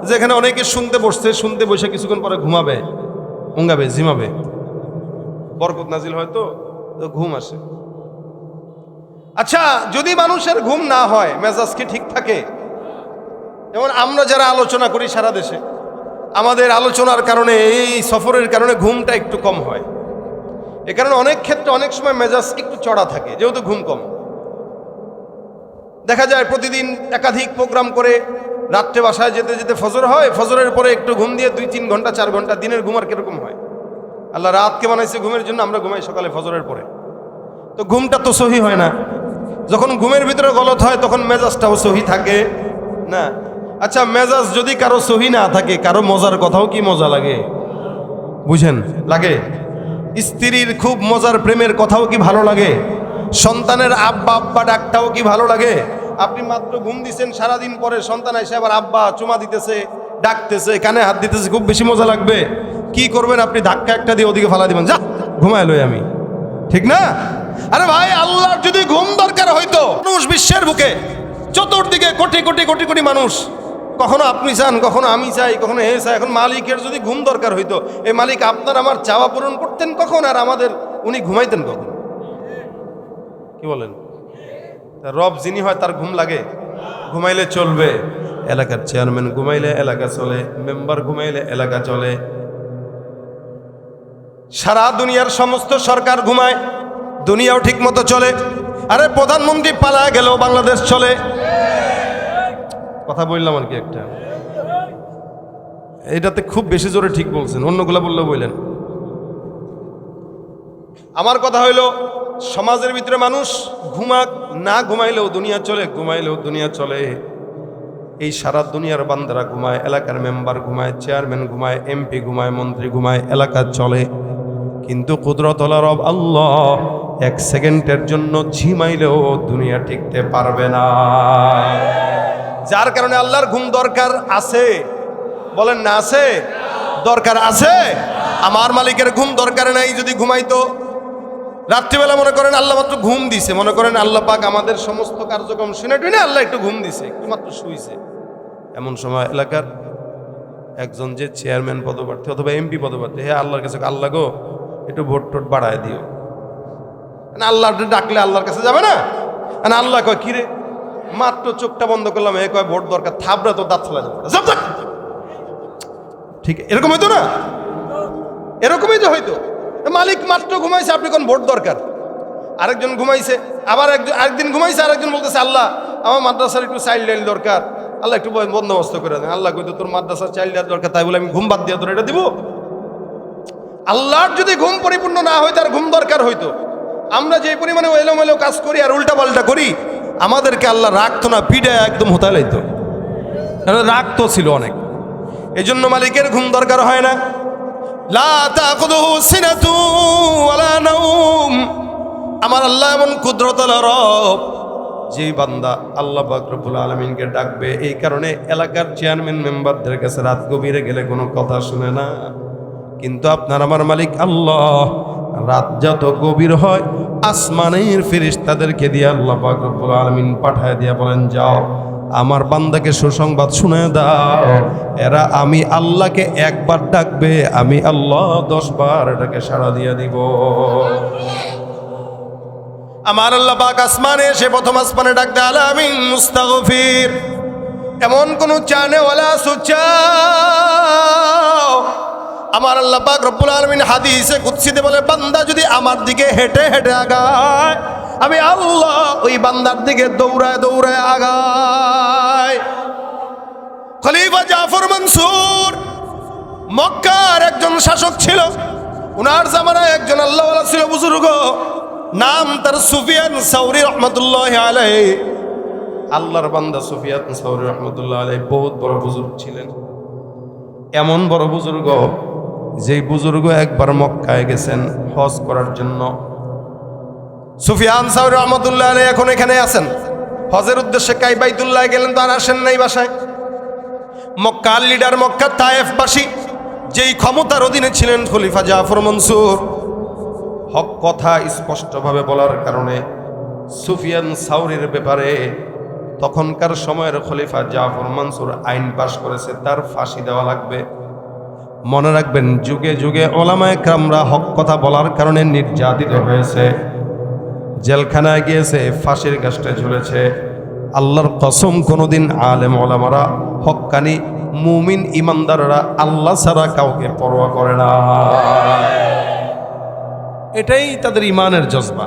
যেখানে অনেকে শুনতে বসছে, শুনতে বসে কিছুক্ষণ পরে ঘুমাবে, উঙ্গাবে, জিমাবে, বরকত নাজিল হয়তো তো ঘুম আসে। আচ্ছা, যদি মানুষের ঘুম না হয়, মেজাজ কি ঠিক থাকে? যেমন আমরা যারা আলোচনা করি সারা দেশে, আমাদের আলোচনার কারণে, এই সফরের কারণে ঘুমটা একটু কম হয়। এ কারণে অনেক ক্ষেত্রে অনেক সময় মেজাজ একটু চড়া থাকে, যেহেতু ঘুম কম। দেখা যায় প্রতিদিন একাধিক প্রোগ্রাম করে রাত্রে বাসায় যেতে যেতে ফজর হয়, ফজরের পরে একটু ঘুম দিয়ে 2-3 ঘন্টা 4 ঘন্টা দিনের ঘুম আর কিরকম হয়? আল্লাহ রাতকে বানাইছে ঘুমের জন্য, আমরা ঘুমাই সকালে ফজরের পরে, তো ঘুমটা তো সহি হয় না। যখন ঘুমের ভিতরে গলত হয় তখন মেজাজটাও সহি থাকে না। আচ্ছা, মেজাজ যদি কারো সহি না থাকে, কারো মজার কথাও কি মজা লাগে? বুঝেন, লাগে? স্ত্রীর খুব মজার প্রেমের কথাও কি ভালো লাগে? সন্তানের আব্বা আব্বা ডাকটাও কি ভালো লাগে? আপনি মাত্র ঘুম দিচ্ছেন, সারাদিন পরে সন্তান এসে আবার আব্বা চুমা দিতেছে, ডাকতেছে, কানে হাত দিতেছে, খুব বেশি মজা লাগবে। কি করবেন আপনি? ধাক্কা একটা দিয়ে ওদিকে ফালা দিবেন, যা ঘুমায় লই আমি, ঠিক না? আরে ভাই, আল্লাহর যদি ঘুম দরকার হইতো, মানুষ বিশ্বের বুকে চতুর্দিকে কোটি কোটি কোটি কোটি মানুষ, কখনো আপনি চান, কখনো আমি চাই, কখনো এ চাই। এখন মালিকের যদি ঘুম দরকার হইতো, এই মালিক আপনার আমার চাওয়া পূরণ করতেন কখন, আর আমাদের উনি ঘুমাইতেন কখন? কি বলেন? রব যিনি হয় তার ঘুম লাগে? ঘুমাইলে চলবে? এলাকার চেয়ারম্যান ঘুমাইলে এলাকা চলে, মেম্বার ঘুমাইলে এলাকা চলে, সারা দুনিয়ার সমস্ত সরকার ঘুমায়, দুনিয়াও ঠিক মতো চলে। আরে প্রধানমন্ত্রী পালা গেল, বাংলাদেশ চলে। কথা বললাম আর কি একটা, এটাতে খুব বেশি জোরে ঠিক বলছেন, অন্যগুলা বললেও বললেন। আমার কথা হইল, সমাজের ভিতরে মানুষ ঘুমাক, না ঘুমাইলেও দুনিয়া চলে, ঘুমাইলেও দুনিয়া চলে। এই সারা দুনিয়ার বান্দারা ঘুমায়, এলাকার মেম্বার ঘুমায়, চেয়ারম্যান ঘুমায়, এমপি ঘুমায়, মন্ত্রী ঘুমায়, এলাকা চলে। কিন্তু কুদরতওয়ালা রব আল্লাহ 1 সেকেন্ডের জন্য ঝিমাইলেও দুনিয়া টিকতে পারবে না। যার কারণে আল্লাহর ঘুম দরকার আছে, বলেন না আছে? দরকার আছে। আমার মালিকের ঘুম দরকার নাই, যদি ঘুমাইতো রাত্রিবেলা, মনে করেন আল্লাহ মাত্র ঘুম দিছে, মনে করেন আল্লাহ পাক আমাদের সমস্ত কার্যক্রম শুনে টুনে আল্লাহ একটু ঘুম দিছে, একটু মাত্র শুইছে, এমন সময় এলাকার একজন যে চেয়ারম্যান পদপ্রার্থী অথবা এমপি পদপ্রার্থী, হ্যাঁ আল্লাহর কাছে, আল্লাহ গো একটু ভোট টোট বাড়ায় দিও, আল্লাহ ডাকলে আল্লাহর কাছে যাবে না? আল্লাহ কয় কিরে, মাত্র চোখটা বন্ধ করলাম, এ কয় ভোট দরকার, থাবড়া তো দাঁত ফেলা যাবে, ঠিক এরকম হইতো না? এরকমই তো হইতো। মালিক মাত্র ঘুমাইছে, আপনি কোন ভোট দরকার? আরেকজন ঘুমাইছে, আবার আরেকদিন ঘুমাইছে, আরেকজন বলতেছে আল্লাহ আমার মাদ্রাসার একটু চাইল্ড লাইন দরকার, আল্লাহ একটু বন্দোবস্ত করে দেন। আল্লাহ কইতো তোর মাদ্রাসার চাইল্ড লাইন দরকার, তাই বলে আমি ঘুম বাদ দিয়ে তোর এটা দিব? আল্লাহর যদি ঘুম পরিপূর্ণ না হয়, তার ঘুম দরকার হইতো। আমরা যে পরিমাণে এলোমেলো কাজ করি আর উল্টা পাল্টা করি, আমাদেরকে আল্লাহ রাখতো না, পিডায় একদম হতায় লাইতো, রাগ তো ছিল অনেক। এই জন্য মালিকের ঘুম দরকার হয় না। লা তাকুযুহু সিনাতু ওয়ালা নাওম। আমার আল্লাহ এমন কুদরতওয়ালা রব, যেই বান্দা আল্লাহ পাক রব্বুল আলামিনকে ডাকবে, এই কারণে এলাকার চেয়ারম্যান মেম্বারদের কাছে রাত গভীরে গেলে কোনো কথা শুনে না। কিন্তু আপনার আমার মালিক আল্লাহ রাত যত গভীর হয়, আসমানের ফেরেশতাদেরকে দিয়ে আল্লাহ পাক রব্বুল আলামিন পাঠায় দিয়া বলেন, যাও আমার বান্দাকে সুসংবাদ শুনে দাও, এরা আমি আল্লাহকে একবার ডাকবে, আমি আল্লাহ 10 বার এটাকে সাড়া দিয়ে দিব। আমার আল্লাহ পাক আসমানে এসে প্রথম আসমানে ডাক দেয়, আলামিন মুস্তাগফির, এমন কোন চানেওয়ালা সুচাও। আমার আল্লাহ পাক রব্বুল আলামিন হাদিসে কুদসিতে বলে, বান্দা যদি আমার দিকে হেঁটে হেঁটে আগায়, আমি আল্লাহ ওই বান্দার দিকে দৌড়ায় দৌড়ায় আগায়। খলিফা জাফর মনসুর মক্কার একজন শাসক ছিল। উনার জামানায় একজন আল্লাহওয়ালা ছিল, বুজুর্গ, নাম তার সুফিয়ান সাউরি রহমতুল্লাহ আলাইহি। আল্লাহর বান্দা সুফিয়ান সাউরি রহমতুল্লাহ আলাইহি বহুত বড় বুজুর্গ ছিলেন। এমন বড় বুজুর্গ, যেই বুজুর্গ একবার মক্কায় গেছেন হজ করার জন্য। সুফিয়ান সাউরি রহমতুল্লাহ আলাইহি এখন এখানে আছেন, হজের উদ্দেশ্যে বাইতুল্লাহ গেলেন, তো আর আসেন নাই বাসায়। মক্কার লিডার, মক্কার তায়েফবাসী, যেই ক্ষমতার অধীনে ছিলেন খলিফা জাফর মনসুর, হক কথা স্পষ্টভাবে বলার কারণে সুফিয়ান সাউরির ব্যাপারে তখনকার সময়ের খলিফা জাফর মনসুর আইন পাশ করেছে, তার ফাঁসি দেওয়া লাগবে। মনে রাখবেন, যুগে যুগে ওলামায়ে কেরামরা হক কথা বলার কারণে নির্যাতিত হয়েছে, জেলখানায় গিয়েছে, ফাঁসির গাছটা ঝুলেছে। আল্লাহর কসম, কোনোদিন আলেম ওলামারা, হক্কানি মুমিন ইমানদাররা আল্লাহ ছাড়া কাউকে পরোয়া করে না। এটাই তাদের ইমানের জজবা।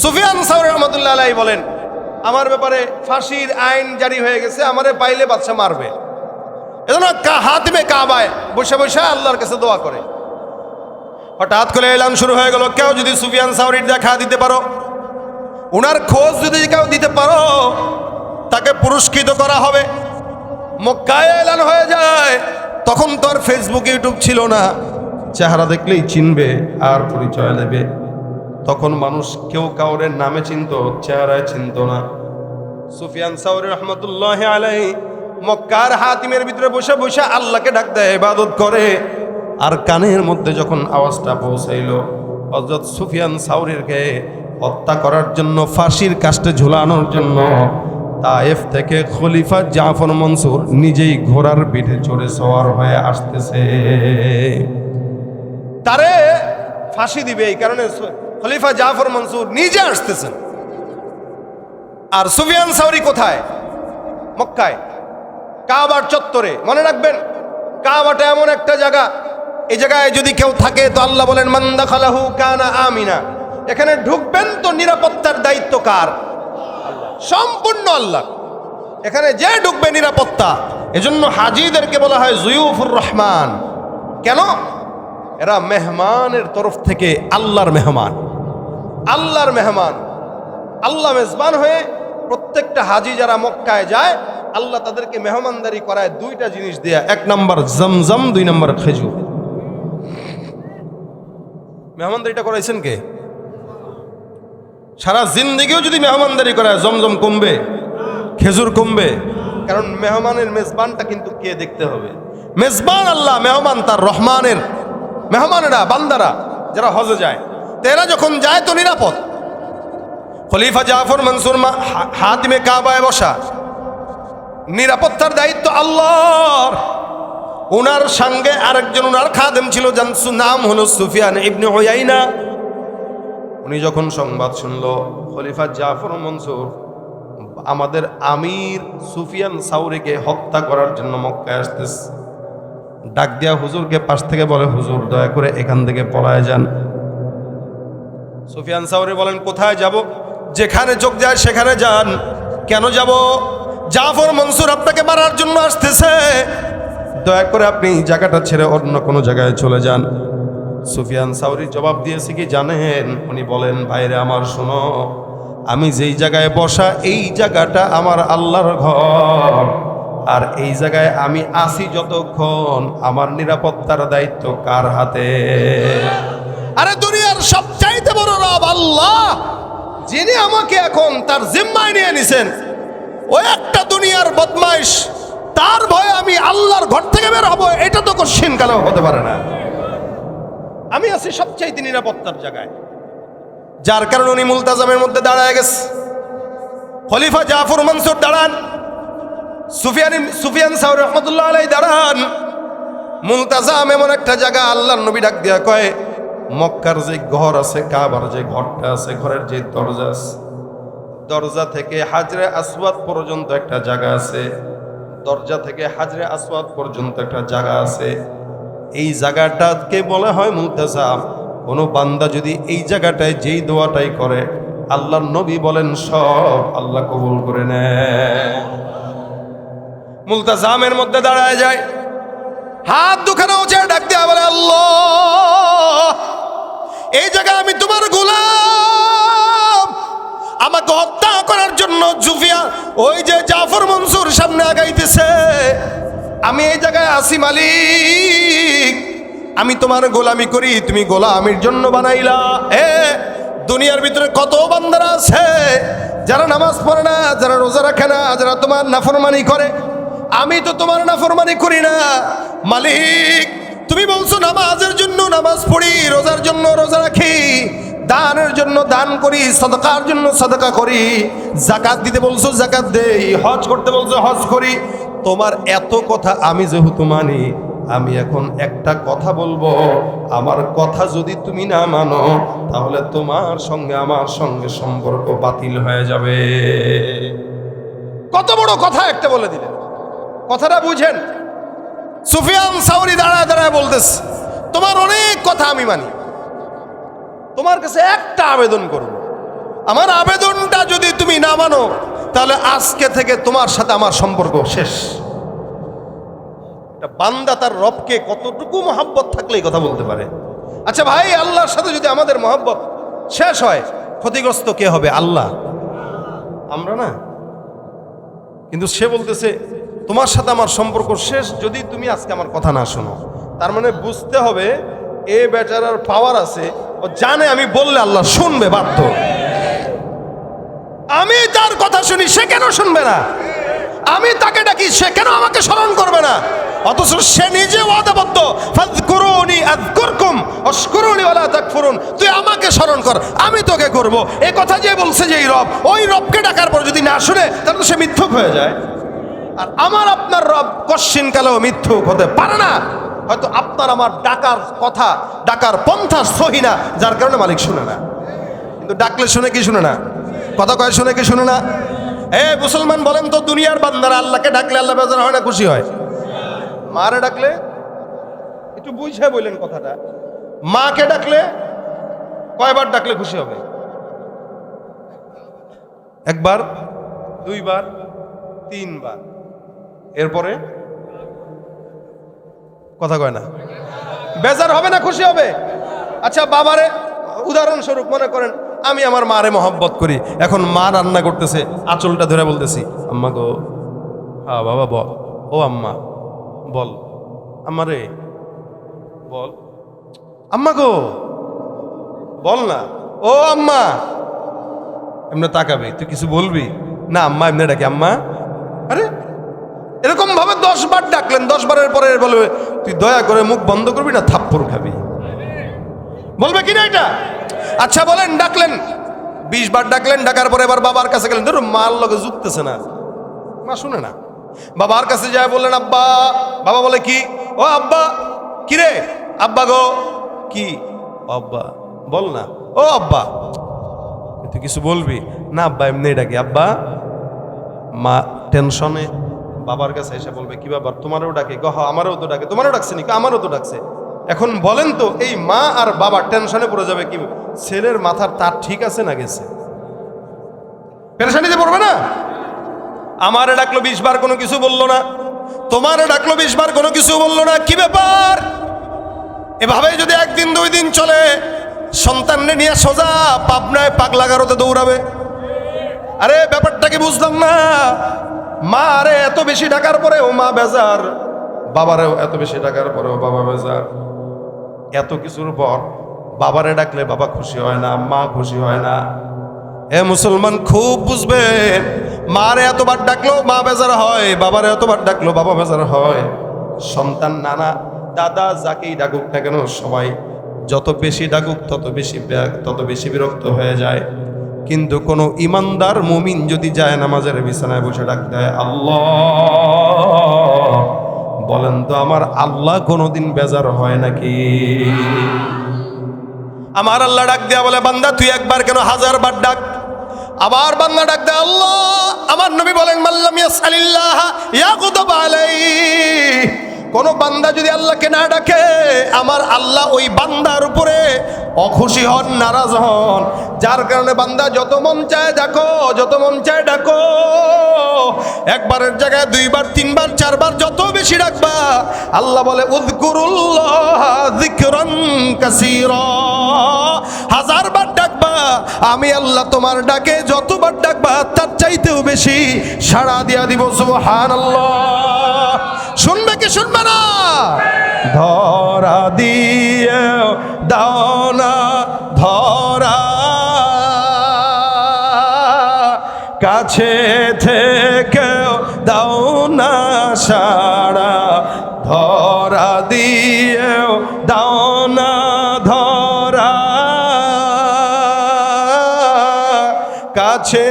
সুফিয়ান সাউরি রহমতুল্লাহ আলাইহি বলেন, আমার ব্যাপারে ফাঁসির আইন জারি হয়ে গেছে, আমারে পাইলে বাদশা মারবে। এজন্য হাতিমে কাবায় বসে বসে আল্লাহর কাছে দোয়া করে। হঠাৎ করে এলান শুরু হয়ে গেল, কেউ যদি সুফিয়ান সাউরির দেখা দিতে পারো, ওনার খোঁজ যদি কেউ দিতে পারো, তাকে পুরস্কৃত করা হবে। মক্কায় এলান হয়ে যায়। তখন তো আর ফেসবুক ইউটিউব ছিল না, চেহারা দেখলেই চিনবে আর পরিচয় দেবে। তখন মানুষ কেউ কাউরের নামে চিনত, চেহারায় চিনত না। সুফিয়ান সাউরি রহমতুল্লাহ আলাইহি মক্কার হাতিমের ভিতরে বসে বসে আল্লাহকে ডাক দেয়, ইবাদত করে। আর কানের মধ্যে যখন আওয়াজটা পৌঁছাইল, হযরত সুফিয়ান সাউরিকে হত্যা করার জন্য, ফাঁসির কাস্টে ঝুলানোর জন্য তায়েফ থেকে খলিফা জাফর মনসুর নিজেই ঘোড়ার পিঠে চড়ে সওয়ার হয়ে আসতেছে। তারে ফাঁসি দিবে, এই কারণে খলিফা জাফর মনসুর নিজে আসতেছেন। আর সুফিয়ান সাউরি কোথায়? মক্কায়, কাবার চত্বরে। মনে রাখবেন, কাবাটা এমন একটা জায়গা, এই জায়গায় যদি কেউ থাকে তো আল্লাহ বলেন, মান দাখালাহু কানা আমিনা। এখানে ঢুকবেন তো নিরাপত্তার দায়িত্ব কার? সম্পূর্ণ আল্লাহ। এখানে যে ঢুকবে নিরাপত্তা। এজন্য হাজিদেরকে বলা হয় জুয়ুফুর রহমান। কেন? এরা মেহমানের তরফ থেকে আল্লাহর মেহমান, আল্লাহর মেহমান। আল্লাহ মেজবান হয়ে প্রত্যেকটা হাজি যারা মক্কায় যায়, আল্লাহ তাদেরকে মেহমানদারি করায় দুইটা জিনিস দেয়া। 1 নম্বর জমজম, 2 নম্বর খেজুর। মেহমানদারিটা করাইছেন কে? সারা জিন্দেগিও যদি মেহমানদারি করায়, জমজম কমবে, খেজুর কমবে। কারণ মেহমানের মেজবানটা কিন্তু কে দেখতে হবে? মেজবান আল্লাহ, মেহমান তার রহমানের। মেহমানেরা, বান্দারা যারা হজে যায়, তেরা যখন যায় তো নিরাপদ। খলিফা জাফর মনসুর হাতিমে কাবায় বসা, নিরাপত্তার দায়িত্ব আল্লাহর। ওনার সঙ্গে আরেকজন ওনার খাদেম ছিল, যার নাম হলো সুফিয়ান ইবনে উয়াইনা। উনি যখন সংবাদ শুনলো খলিফা জাফর মনসুর আমাদের আমির সুফিয়ান সাউরিকে হত্যা করার জন্য মক্কায় আসতেছে, ডাক দিয়া হুজুরকে পাশ থেকে বলে, হুজুর দয়া করে এখান থেকে পলায় যান। সুফিয়ান সাউরি বলেন, কোথায় যাব? যেখানে চোখ যায় সেখানে যান। কেন যাব? জাফর মনসুর আপনাকে মারার জন্য আসতেছে, দয়া করে আপনি জায়গাটা ছেড়ে অন্য কোনো জায়গায় চলে যান। সুফিয়ান সাউরি জবাব দিয়েছে কি জানেন? উনি বলেন, ভাইরে আমার শোনো, আমি যেই জায়গায় বসা, এই জায়গাটা আমার আল্লাহর ঘর। আর এই জায়গায় আমি আসি যতক্ষণ, আমার নিরাপত্তার দায়িত্ব কার হাতে? আরে দুনিয়ার সবচাইতে বড় রব আল্লাহ, যিনি আমাকে এখন তার জিম্মায় নিয়ে নিছেন। ওই একটা দুনিয়ার বদমাইশ, তার ভয়ে আমি আল্লাহর ঘর থেকে বের হব, এটা তো কোশ্চিন কালেও হতে পারে না। আমি আছি সবচাইতে নিরাপত্তার জায়গায়, যার কারণে উনি মুলতাজামের মধ্যে দাঁড়ায় গেছে। খলিফা জাফর মনসুর দাঁড়ান, সুফিয়ান সাউরি রহমতুল্লাহ আলাইহি দাঁড়ান। মুলতাজাম এমন একটা জায়গা, আল্লাহর নবী ডাক দিয়া কয়, মক্কার যে ঘর আছে, কাবার যে ঘরটা আছে, ঘরের যে দরজা আছে, দরজা থেকে হাজরে আসওয়াদ পর্যন্ত একটা জায়গা আছে, দরজা থেকে হাজরে আসওয়াদ পর্যন্ত একটা জায়গা আছে। এই জায়গাটাকে বলা হয় মুলতাজাম। কোনো বান্দা যদি এই জায়গাটায় যেই দোয়াটাই করে, আল্লাহর নবী বলেন সব আল্লাহ কবুল করে নেয়। মুলতাজামের মধ্যে দাঁড়ায় যায়, হাত দুখানা উঁচে ডাক দেয়া বলে, আল্লাহ, এই জায়গায় আমি তোমার গোলাম, আমাকে হত্যা করার জন্য ওই যে জাফর মনসুর সামনে আগাইতেছে, আমি এই জায়গায় আসি মালিক, আমি তোমার গোলামি করি, তুমি গোলামির জন্য বানাইলা। দুনিয়ার ভিতরে কত বান্দারা আছে যারা নামাজ পড়ে না, যারা রোজা রাখে না, যারা তোমার নাফরমানি করে। আমি তো তোমার নাফরমানি করি না মালিক। তুমি বলছো নামাজের জন্য নামাজ পড়ি, রোজার জন্য রোজা রাখি, দানের জন্য দান করি, সাদাকার জন্য সাদাকা করি, যাকাত দিতে বলছো যাকাত দেই, হজ করতে বলছো হজ করি। তোমার এত কথা আমি যেহেতু মানি, আমি এখন একটা কথা বলবো, আমার কথা যদি তুমি না মানো তাহলে তোমার সঙ্গে আমার সঙ্গে সম্পর্ক বাতিল হয়ে যাবে। কত বড় কথা একটা বলে দিলেন, কথাটা বুঝেন। সুফিয়ান সাউরি দাঁড়ায় দাঁড়ায় বলতেছে, তোমার অনেক কথা আমি মানি, তোমার কাছে একটা আবেদন করব, আমার আবেদনটা যদি তুমি না মানো তাহলে আজকে থেকে তোমার সাথে আমার সম্পর্ক শেষ। একটা বান্দা তার রবকে কতটুকু মহব্বত থাকলে এই কথা বলতে পারে? আচ্ছা ভাই, আল্লাহর সাথে যদি আমাদের মহব্বত শেষ হয়, ক্ষতিগ্রস্ত কে হবে? আল্লাহ, আমরা না। কিন্তু সে বলতেছে তোমার সাথে আমার সম্পর্ক শেষ যদি তুমি আজকে আমার কথা না শোনো। তার মানে বুঝতে হবে এ বেচারার পাওয়ার আছে, ও জানে আমি বললে আল্লাহ শুনবে বাধ্য। আমি তার কথা শুনি, সে কেন শুনবে না? আমি তাকে ডাকি, সে কেন আমাকে স্মরণ করবে না? অথচ সে নিজে ওয়াদাবদ্ধ, ফাযকুরুনি আযকুরকুম ওয়াশকুরুনি ওয়ালা তাকফুরুন। তুই আমাকে স্মরণ কর, আমি তোকে করব। এই কথা যে বলছে যে এই রব, ওই রবকে ডাকার পর যদি না শুনে তাহলে তো সে মিথ্যুক হয়ে যায়। আর আমার আপনার রব কশ্চিন কালেও মিথ্যুক হতে পারে না। হয়তো আপনার আমার ডাকার কথা, ডাকার পন্থা সহি না, যার কারণে মালিক শুনে না। কিন্তু ডাকলে শুনে কি শুনে না? কথা কয় শুনে কি শুনে না? মুসলমান বলেন তো, দুনিয়ার বান্দারা আল্লাহকে ডাকলে আল্লাহ বেজার হয় না খুশি হয়? মারে ডাকলে একটু বুঝে বললেন কথাটা, মাকে ডাকলে কয়বার ডাকলে খুশি হবে? একবার, দুইবার, তিনবার, এরপরে কথা কয় না, বেজার হবে না খুশি হবে? আচ্ছা বাবারে উদাহরণস্বরূপ মনে করেন আমি আমার মারে মহব্বত করি, এখন মা রান্না করতেছে, আঁচলটা ধরে বলতেছি, আম্মা গো, হ্যাঁ বাবা বল, ও আম্মা বল, আম্মা রে বল, আম্মা গো বল না, ও আম্মা। এমনি তাকাবে, তুই কিছু বলবি না? আম্মা এমনি ডাকে, আম্মা। আরে এরকম ভাবে 10 বার ডাকলেন, 10 বারের পরে বলবে তুই দয়া করে মুখ বন্ধ করবি না, থাপ্পড় খাবি, বলবে কিনা এটা? আচ্ছা বলেন, ডাকলেন 20 বার ডাকলেন, ডাকার পরে এবার বাবার কাছে গেলেন, ধরো মার লগে যুক্তেছে না, মা শুনে না। বাবার কাছে যায় বললেন আব্বা, বাবা বলে কি? ও আব্বা। কি রে? আব্বা গো। কি? আব্বা। বল না, ও আব্বা। তুই কিছু বলবি না? আব্বা এমনি ডাকি, আব্বা। মা টেনশনে বাবার কাছে এসে বলবে, কি বাবা তোমারও ডাকে? গহ আমারও তো ডাকে। তোমারও ডাকছে নাকি? আমারও তো ডাকছে। এখন বলেন তো, এই মা আর বাবা টেনশনে পড়ে যাবে কি? ছেলের মাথার তার ঠিক আছে না গেছে? পেরেশানিতে পড়বে না? আমারে ডাকলো 20 বার, কোনো কিছু বললো না। তোমারে ডাকলো 20 বার, কোনো কিছু বললো না। কি ব্যাপার? এভাবে যদি একদিন 2 দিন চলে, সন্তানকে নিয়ে সোজা পাবনায় পাগলাগারোতে দৌড়াবে। আরে ব্যাপারটা কি বুঝলাম না। মা আরে এত বেশি ডাকার পরেও মা বেজার, বাবারেও এত বেশি ডাকার পরেও বাবা বেজার। এত কিছুর পর বাবারে ডাকলে বাবা খুশি হয় না, মা খুশি হয় না। মুসলমান খুব বুঝবেন, মারে এতবার ডাকলো মা বেজার হয়, বাবারে এতবার ডাকলো বাবা বেজার হয়। সন্তান নানা দাদা যাকেই ডাকুক না কেন, সবাই যত বেশি ডাকুক তত বেশি বিরক্ত হয়ে যায়। কিন্তু কোনো ইমানদার মুমিন যদি যায় নামাজের বিছানায় বসে ডাক দেয় আল্লাহ, বলেন তো আমার আল্লাহ কোনোদিন বেজার হয় নাকি? আমার আল্লাহ ডাক দেয়া বলে বান্দা তুই একবার কেন 1000 বার ডাক। আবার বান্দা ডাক দেয় আল্লাহ। আমার নবী বলেন মাল্লাম ইয়াসালিল্লাহ ইয়াগদাব আলাইহি, কোন বান্দা যদি আল্লাহকে না ডাকে আমার আল্লাহ ওই বান্দার উপরে অখুশি হন, নারাজ হন। যার কারণে বান্দা যত মন চায় ডাকো, যত মন চায় ডাকো, একবারের জায়গায় 2 বার 3 বার 4 বার যত বেশি ডাকবা আল্লাহ বলে উযকুরুল্লাহ যিকরান কাসীরা, 1000 বার ডাকবা আমি আল্লাহ তোমার ডাকে যতবার ডাকবা তার চাইতেও বেশি সাড়া দিয়া দিব। সুবহানাল্লাহ। শুনবে কি শুনবে না? ধরা দিয়ে দাও না ধরা, কাছে থেকেও দাও না সাড়া, ধরা দিয়েও দাও না ধরা, কাছে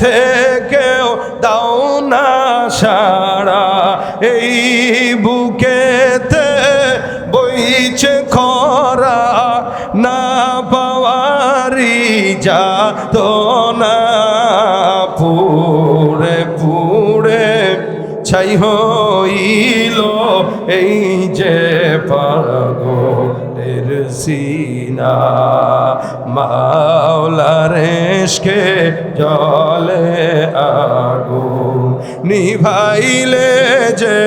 থেকেও দাও না সাড়া, এই বুকেতে বইছে খরা, না পাওয়ারি যা তো না, পুড়ে পুড়ে ছাই হইল এই যে পাগলের সিনা, মাওলার ইশকে জলে আগুন নিভাইলে যে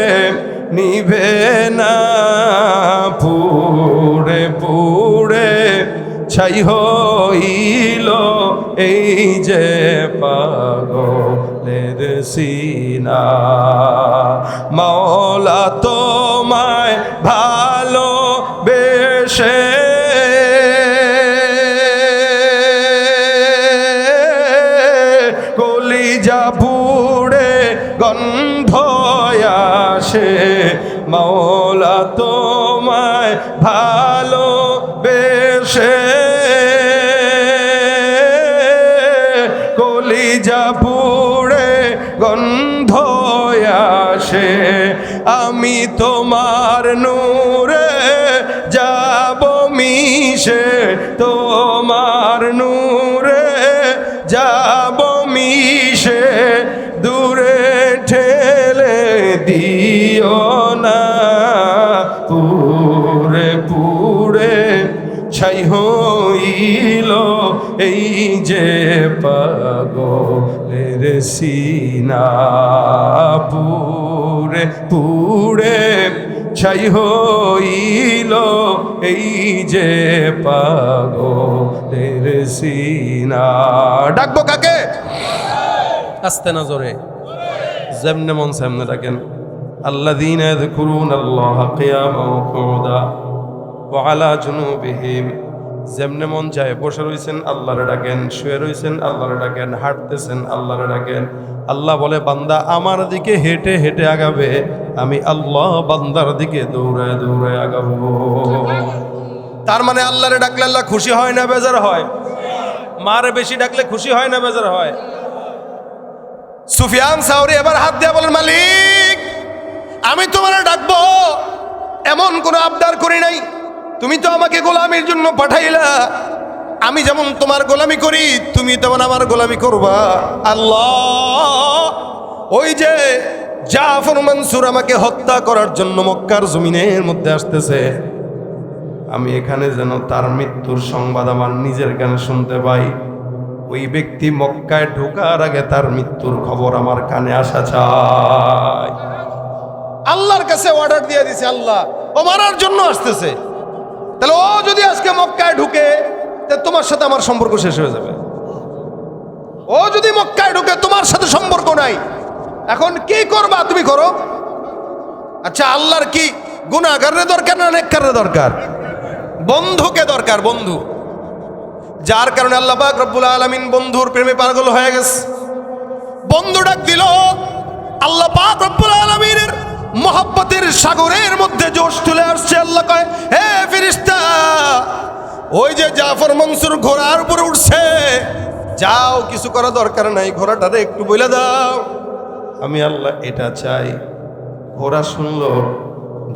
নিভে না, পুড়ে পুড়ে ছাই হইল এই যে পাগলের সিনা, মাওলা তোমায় ভালোবেসে কলিজা পুড়ে গন্ধ আসে, মাওলা তোমায় ভালোবেসে কলিজা পুড়ে গন্ধ আসে, আমি তোমার নূরে যাব মিশে, তোমার নূরে যাব মিশে, দূরে ঠেলে দিও না, পুড়ে পুড়ে ছাই হইল এই যে পাগলের সিনা, পুড়ে পুড়ে ছাই হইল এই যে পাগলের সিনা। ডাকবো কাকে? আস্তে না জোরে, যেমনে মন সামনে ডাকেন। আল্লাযীনা ইয়াযকুরুনাল্লাহা কিয়ামান ওয়া কুউদা ওয়া আলা জুনুবিহিম, যেমনে মন চায় বসে রইছেন আল্লাহরে ডাকেন, শুয়ে রইছেন আল্লাহরে ডাকেন, হাঁটতেছেন আল্লাহরে ডাকেন। আল্লাহ বলে বান্দা আমার দিকে হেঁটে হেঁটে আগাবে, আমি আল্লাহ বান্দার দিকে দৌড়ায় দৌড়ায় আগাবো। তার মানে আল্লাহরে ডাকলে আল্লাহ খুশি হয় না বেজার হয়? মারে বেশি ডাকলে খুশি হয় না বেজার হয়? সুফিয়ান সাউরি এবার হাত দিয়ে বলেন মালিক আমি তোমারে ডাকবো এমন কোনো আবদার করি নাই, তুমি তো আমাকে গোলামির জন্য পাঠাইলা, আমি যেমন তোমার গোলামি করি তুমি তেমন আমার গোলামি করবা। আল্লাহ ওই যে জাফর মনসুর আমাকে হত্যা করার জন্য মক্কার জমিনের মধ্যে আসতেছে, আমি এখানে যেন তার মৃত্যুর সংবাদ আমার নিজের কানে শুনতে পাই। ওই ব্যক্তি মক্কায় ঢোকার আগে তার মৃত্যুর খবর আমার কানে আসা চাই। আল্লাহর কাছে অর্ডার দিয়ে দিছে, আল্লাহ ও মারার জন্য আসতেছে, তাহলে ও যদি আজকে মক্কায় ঢুকে তোমার সাথে আমার সম্পর্ক শেষ হয়ে যাবে। ও যদি মক্কায় ঢুকে তোমার সাথে সম্পর্ক নাই, এখন কি করবা তুমি করো। আচ্ছা আল্লাহর কি গুনাহগারের দরকার না নেককারের দরকার? বন্ধুকে দরকার, বন্ধু। যার কারণে আল্লাহ পাক রব্বুল আলামিন বন্ধুর প্রেমে পাগল হয়ে গেছে। বন্ধু ডাক দিল, আল্লাহ পাক রব্বুল আলামিনের মহব্বতের সাগরের মধ্যে জোশ তুলে আসছে। আল্লাহ কয় হে ফেরেশতা, ওই যে জাফর মনসুর ঘোড়ার উপরে উঠছে, যাও, কিছু করা দরকার নাই, ঘোড়াটারে একটু বলে দাও আমি আল্লাহ এটা চাই। ঘোড়া শুনলো,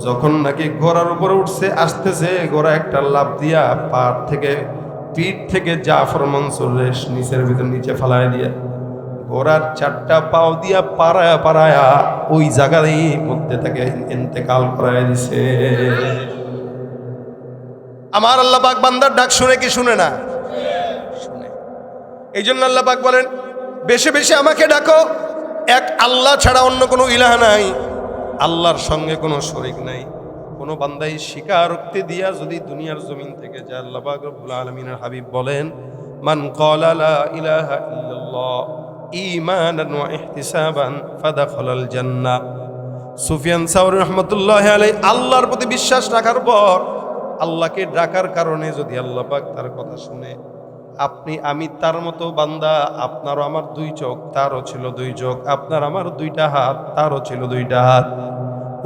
যখন নাকি ঘোড়ার উপরে উঠছে, আসতেছে, ঘোড়া একটা লাফ দিয়া পাড় থেকে, পিঠ থেকে জাফর মনসুর রেশ নিচের ভিতর নিচে ফালায় দিয়া ঘোড়ার 4টা পাও দিয়া পাড়ায়া পাড়ায়া ওই জায়গারই মধ্যে তাকে ইন্তেকাল করায় দিছে। আমার আল্লাহ পাক বান্দার ডাক শুনে কি শুনে না? শুনে। এই জন্য আল্লাহ পাক বলেন, বেশি বেশি আমাকে ডাকো, এক আল্লাহ ছাড়া অন্য কোনো ইলাহ নাই, আল্লাহর সঙ্গে কোনো শরীক নাই। কোনো বান্দাই স্বীকারোক্তি দিয়া যদি দুনিয়ার জমিন থেকে যায়, আল্লাহ পাক রব্বুল আলামিনের হাবিব বলেন, মান ক্বালা লা ইলাহা ইল্লাল্লাহ ঈমানান ওয়া ইহতিসাবান ফাদাখালাল জান্নাহ। সুফিয়ান সাওরী রাহমাতুল্লাহি আলাইহি আল্লাহর প্রতি বিশ্বাস রাখার পর, আল্লাহকে ডাকার কারণে যদি আল্লাহ পাক তার কথা শুনে, আপনি আমি তার মতো বান্দা, আপনারও আমার 2 চোখ, তারও ছিল 2 চোখ, আপনার আমার 2টা হাত, তারও ছিল 2টা হাত।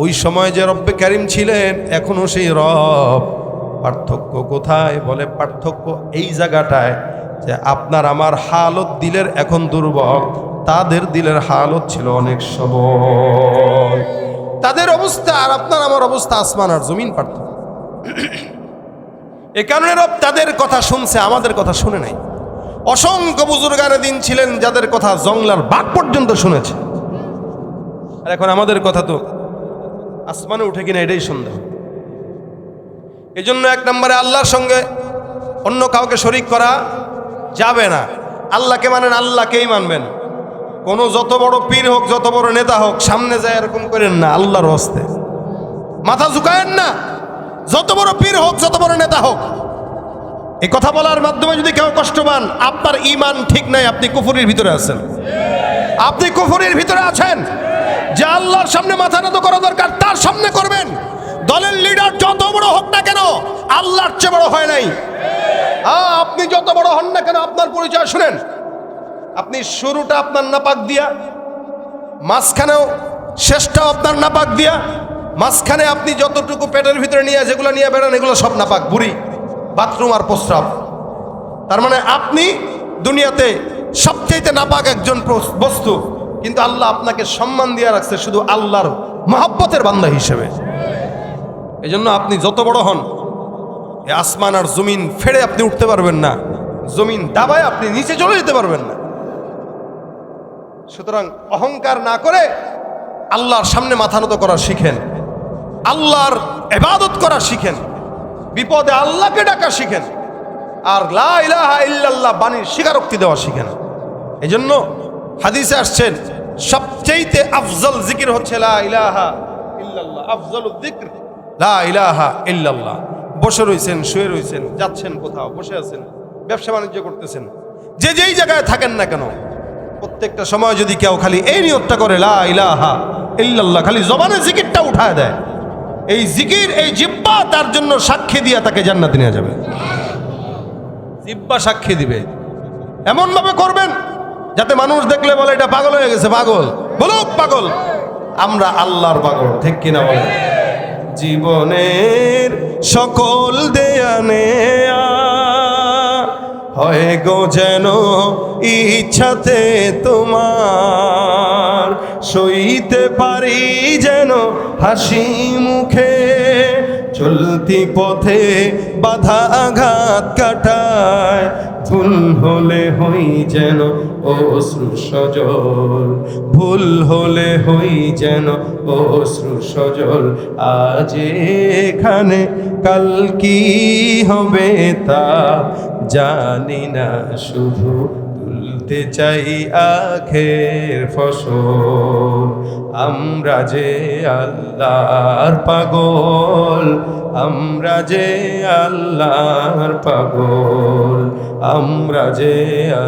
ওই সময় যে রব্বে কারিম ছিলেন, এখনো সেই রব। পার্থক্য কোথায়? বলে পার্থক্য এই জায়গাটায় যে আপনার আমার হালত দিলের এখন দুর্বল, তাদের দিলের হালত ছিল অনেক সবল। তাদের অবস্থা আর আপনার আমার অবস্থা আসমান আর জমিন পার্থক্য। এ কারণে রব তাদের কথা শুনছে, আমাদের কথা শুনে নাই। অসংখ্য বুজুর্গানে দিন ছিলেন যাদের কথা জংলার বাঘ পর্যন্ত শুনেছে, আর এখন আমাদের কথা তো আসমানে উঠে কিনা এটাই সন্দেহ। এই জন্য 1 নম্বরে আল্লাহর সঙ্গে অন্য কাউকে শরীক করা যাবে না। আল্লাহকে মানেন, আল্লাহকেই মানবেন। কোনো যত বড় পীর হোক, যত বড় নেতা হোক, সামনে যায় এরকম করেন না, আল্লাহর হস্তে মাথা ঝুঁকায়েন না। যত বড় পীর হোক, যত বড় নেতা হোক, এই কথা বলার মাধ্যমে যদি কেউ কষ্ট পান, আপনার ঈমান ঠিক নাই, আপনি কুফরির ভিতরে আছেন। আপনি কুফরির ভিতরে আছেন। যে আল্লাহর সামনে মাথা নত করা দরকার, তার সামনে করবেন। দলের লিডার যত বড় হোক না কেন, আল্লাহর চেয়ে বড় হয় নাই। আপনি যত বড় হন না কেন, আপনার পরিচয় শুনেন। আপনি শুরুটা আপনার নাপাক দিয়া, মাঝখানেও শেষটাও আপনার নাপাক দিয়া, মাঝখানে আপনি যতটুকু পেটের ভিতরে নিয়ে যেগুলো নিয়ে বেড়ান, এগুলো সব নাপাক, বুড়ি, বাথরুম আর প্রস্রাব। তার মানে আপনি দুনিয়াতে সবচেয়ে নাপাক একজন বস্তু, কিন্তু আল্লাহ আপনাকে সম্মান দিয়ে রাখছে শুধু আল্লাহর মহব্বতের বান্দা হিসেবে। এই জন্য আপনি যত বড় হন, এই আসমান আর জমিন ফেড়ে আপনি উঠতে পারবেন না, জমিন দাবায় আপনি নিচে চলে যেতে পারবেন না। সুতরাং অহংকার না করে আল্লাহর সামনে মাথা নত করা শিখেন, আল্লাহর ইবাদত করা শিখেন, বিপদে আল্লাহকে ডাকা শিখেন, আর লা ইলাহা ইল্লাল্লাহ বাণীর স্বীকারোক্তি দেওয়া শিখেন। এই জন্য হাদিসে আসছেন, সবচেয়ে আফজল জিকির হচ্ছে লা ইলাহা ইল্লাল্লাহ। আফজলুদ যিকর লা ইলাহা ইল্লাল্লাহ। বসে রয়েছেন, শুয়ে রয়েছেন, যাচ্ছেন কোথাও, বসে আছেন, ব্যবসা বাণিজ্য করতেছেন, যে যেই জায়গায় থাকেন না কেন, প্রত্যেকটা সময় যদি কেউ খালি এই নিয়তটা করে লা ইলাহা ইল্লাল্লাহ, খালি জবানে জিকিরটা উঠায় দেয়, এই জিকির, এই জিহ্বা তার জন্য সাক্ষী দিয়ে তাকে জান্নাতে নিয়ে যাবে। জিহ্বা সাক্ষী দিবে। এমন ভাবে করবেন যাতে মানুষ দেখলে বলে এটা পাগল হয়ে গেছে, পাগল বলুক পাগল, আমরা আল্লাহর পাগল, ঠিক কিনা বলে। জীবনের সকল দেয়া নেয়া হয় গো যেন ইচ্ছাতে তোমার, সইতে পারি যেন হাসি মুখে, চলতি পথে বাধা আঘাত কাটায়, ভুল হলে হই যেন অশ্রু সজল, ভুল হলে হই যেন অশ্রু সজল। আজ এখানে কাল কি হবে তা জানি না, শুধু তুলতে চাই আখের ফসল। আমরা যে আল্লাহর পাগল, আমরা যে আল্লাহর পাগল, আমরা যে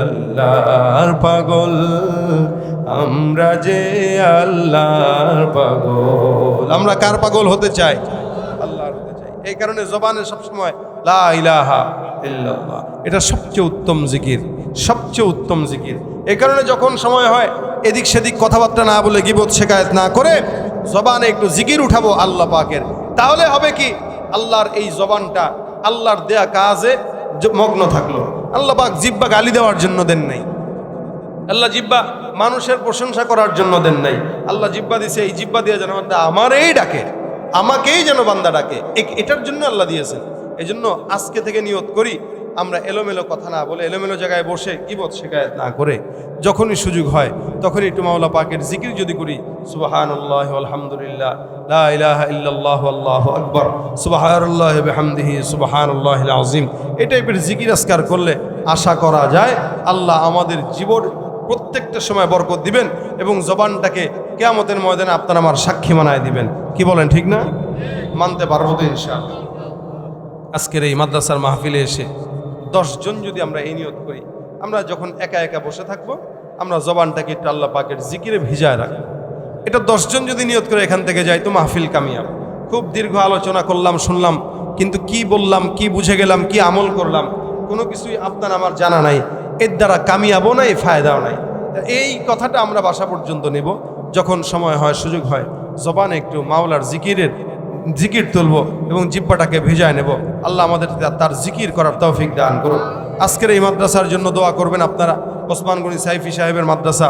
আল্লাহর পাগল, আমরা যে আল্লাহর পাগল। আমরা কার পাগল হতে চাই? আল্লাহর হতে চাই। এই কারণে জবানে সবসময় লা ইলাহা ইল্লাল্লাহ, এটা সবচেয়ে উত্তম জিকির, সবচেয়ে উত্তম জিকির। এই কারণে যখন সময় হয় এদিক সেদিক কথাবার্তা না বলে, গীবত শিকায়েত না করে, জবানে একটু জিকির উঠাবো আল্লাহ পাকের। তাহলে হবে কি, আল্লাহর এই জবানটা আল্লাহর দেয়া কাজে মগ্ন থাকলো। আল্লাহ পাক জিব্বা গালি দেওয়ার জন্য দেন নাই, আল্লাহ জিব্বা মানুষের প্রশংসা করার জন্য দেন নাই। আল্লাহ জিব্বা দিয়েছে এই জিব্বা দিয়ে যেন বান্দা আমারই ডাকে, আমাকেই যেন বান্দা ডাকে, এটার জন্য আল্লাহ দিয়েছেন। এই জন্য আজকে থেকে নিয়ত করি আমরা এলোমেলো কথা না বলে, এলোমেলো জায়গায় বসে গীবত শিকায়েত না করে, যখনই সুযোগ হয় তখনই একটু মাওলা পাকের জিকির যদি করি, সুবহানাল্লাহ আলহামদুলিল্লাহ লা ইলাহা ইল্লাল্লাহু আল্লাহু আকবার সুবহানাল্লাহি ওয়া বিহামদিহি সুবহানাল্লাহিল আযীম, এই টাইপের জিকির আজকার করলে আশা করা যায় আল্লাহ আমাদের জীবন প্রত্যেকটা সময় বরকত দিবেন এবং জবানটাকে কিয়ামতের ময়দানে আপনার আমার সাক্ষী বানায় দিবেন। কি বলেন, ঠিক না? মানতে পারবো তো ইনশাআল্লাহ। আজকের এই মাদ্রাসার মাহফিলে এসে 10 জন যদি আমরা এই নিয়ত করি, আমরা যখন একা একা বসে থাকবো আমরা জবানটাকে একটু আল্লাহ পাকের জিকিরে ভিজায় রাখবো। এটা 10 জন যদি নিয়ত করে এখান থেকে যাই তো মাহফিল কামিয়াব। খুব দীর্ঘ আলোচনা করলাম, শুনলাম, কিন্তু কি বললাম, কি বুঝে গেলাম, কি আমল করলাম, কোনো কিছুই আপনার আমার জানা নাই। এর দ্বারা কামিয়াবও নাই, ফায়দাও নাই। এই কথাটা আমরা বাসা পর্যন্ত নেব। যখন সময় হয়, সুযোগ হয়, জবানে একটু মাওলার জিকির তুলব এবং জিব্বাটাকে ভিজায় নেব। আল্লাহ আমাদের তার জিকির করার তৌফিক দান করুন। আজকের এই মাদ্রাসার জন্য দোয়া করবেন আপনারা। ওসমান গনি সাইফি সাহেবের মাদ্রাসা,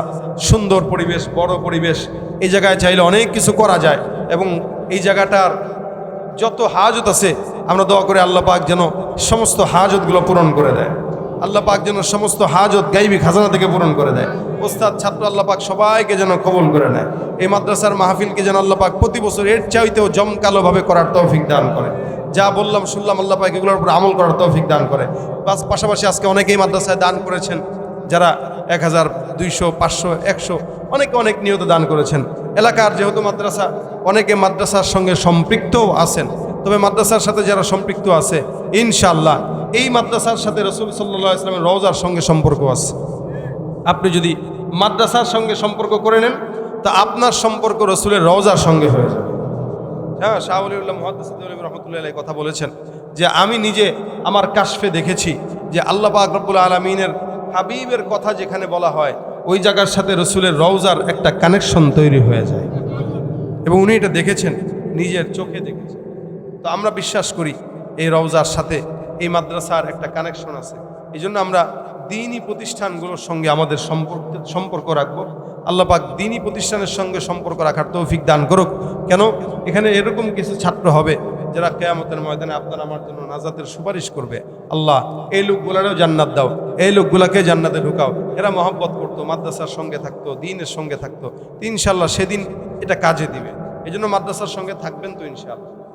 সুন্দর পরিবেশ, বড় পরিবেশ, এই জায়গায় চাইলে অনেক কিছু করা যায় এবং এই জায়গাটার যত হাজত আছে আমরা দোয়া করে আল্লাহ পাক যেন সমস্ত হাজতগুলো পূরণ করে দেয়। আল্লাহ পাক যেন সমস্ত হাজত গাইবি খাজানা থেকে পূরণ করে দেয়। ওস্তাদ, ছাত্র আল্লাহ পাক সবাইকে যেন কবুল করে নেয়। এই মাদ্রাসার মাহফিলকে যেন আল্লাহ পাক প্রতি বছর এর চাইতেও জমকালোভাবে করার তৌফিক দান করে। যা বললাম শুনলাম আল্লাহ পাক এগুলোর উপর আমল করার তৌফিক দান করে। পাশাপাশি আজকে অনেকেই মাদ্রাসায় দান করেছেন, যারা 1000, 200, 500, 100 অনেকে অনেক নিয়ত দান করেছেন। এলাকার যেহেতু মাদ্রাসা, অনেকে মাদ্রাসার সঙ্গে সম্পৃক্তও আছেন। তবে মাদ্রাসার সাথে যারা সম্পৃক্ত আছে ইনশাআল্লাহ এই মাদ্রাসার সাথে রাসূল সাল্লাল্লাহু আলাইহি ওয়াসাল্লামের রওজার সঙ্গে সম্পর্ক আছে। আপনি যদি মাদ্রাসার সঙ্গে সম্পর্ক করে নেন তা আপনার সম্পর্ক রাসূলের রওজার সঙ্গে হয়ে যাবে। হ্যাঁ, শাহ ওলিউল্লাহ মুহাদ্দিস রাহমাতুল্লাহি আলাইহি কথা বলেছেন যে আমি নিজে আমার কাশফে দেখেছি যে আল্লাহ পাক রব্বুল আলামিনের হাবিবের কথা যেখানে বলা হয় ওই জায়গার সাথে রাসূলের রওজার একটা কানেকশন তৈরি হয়ে যায় এবং উনি এটা দেখেছেন, নিজের চোখে দেখেছেন। তো আমরা বিশ্বাস করি এই রওজার সাথে এই মাদ্রাসার একটা কানেকশন আছে। এই জন্য আমরা দ্বীনি প্রতিষ্ঠানগুলোর সঙ্গে আমাদের সম্পর্ক রাখবো। আল্লাহ পাক দ্বীনি প্রতিষ্ঠানের সঙ্গে সম্পর্ক রাখার তৌফিক দান করুক। কেন, এখানে এরকম কিছু ছাত্র হবে যারা কিয়ামতের ময়দানে আপনার আমার জন্য নাজাতের সুপারিশ করবে। আল্লাহ এই লোকগুলারও জান্নাত দাও, এই লোকগুলাকে জান্নাতে ঢুকাও। এরা মহব্বত করতো, মাদ্রাসার সঙ্গে থাকতো, দ্বীনের সঙ্গে থাকতো। ইনশাআল্লাহ সেদিন এটা কাজে দিবে। এই জন্য মাদ্রাসার সঙ্গে থাকবেন তো ইনশাআল্লাহ।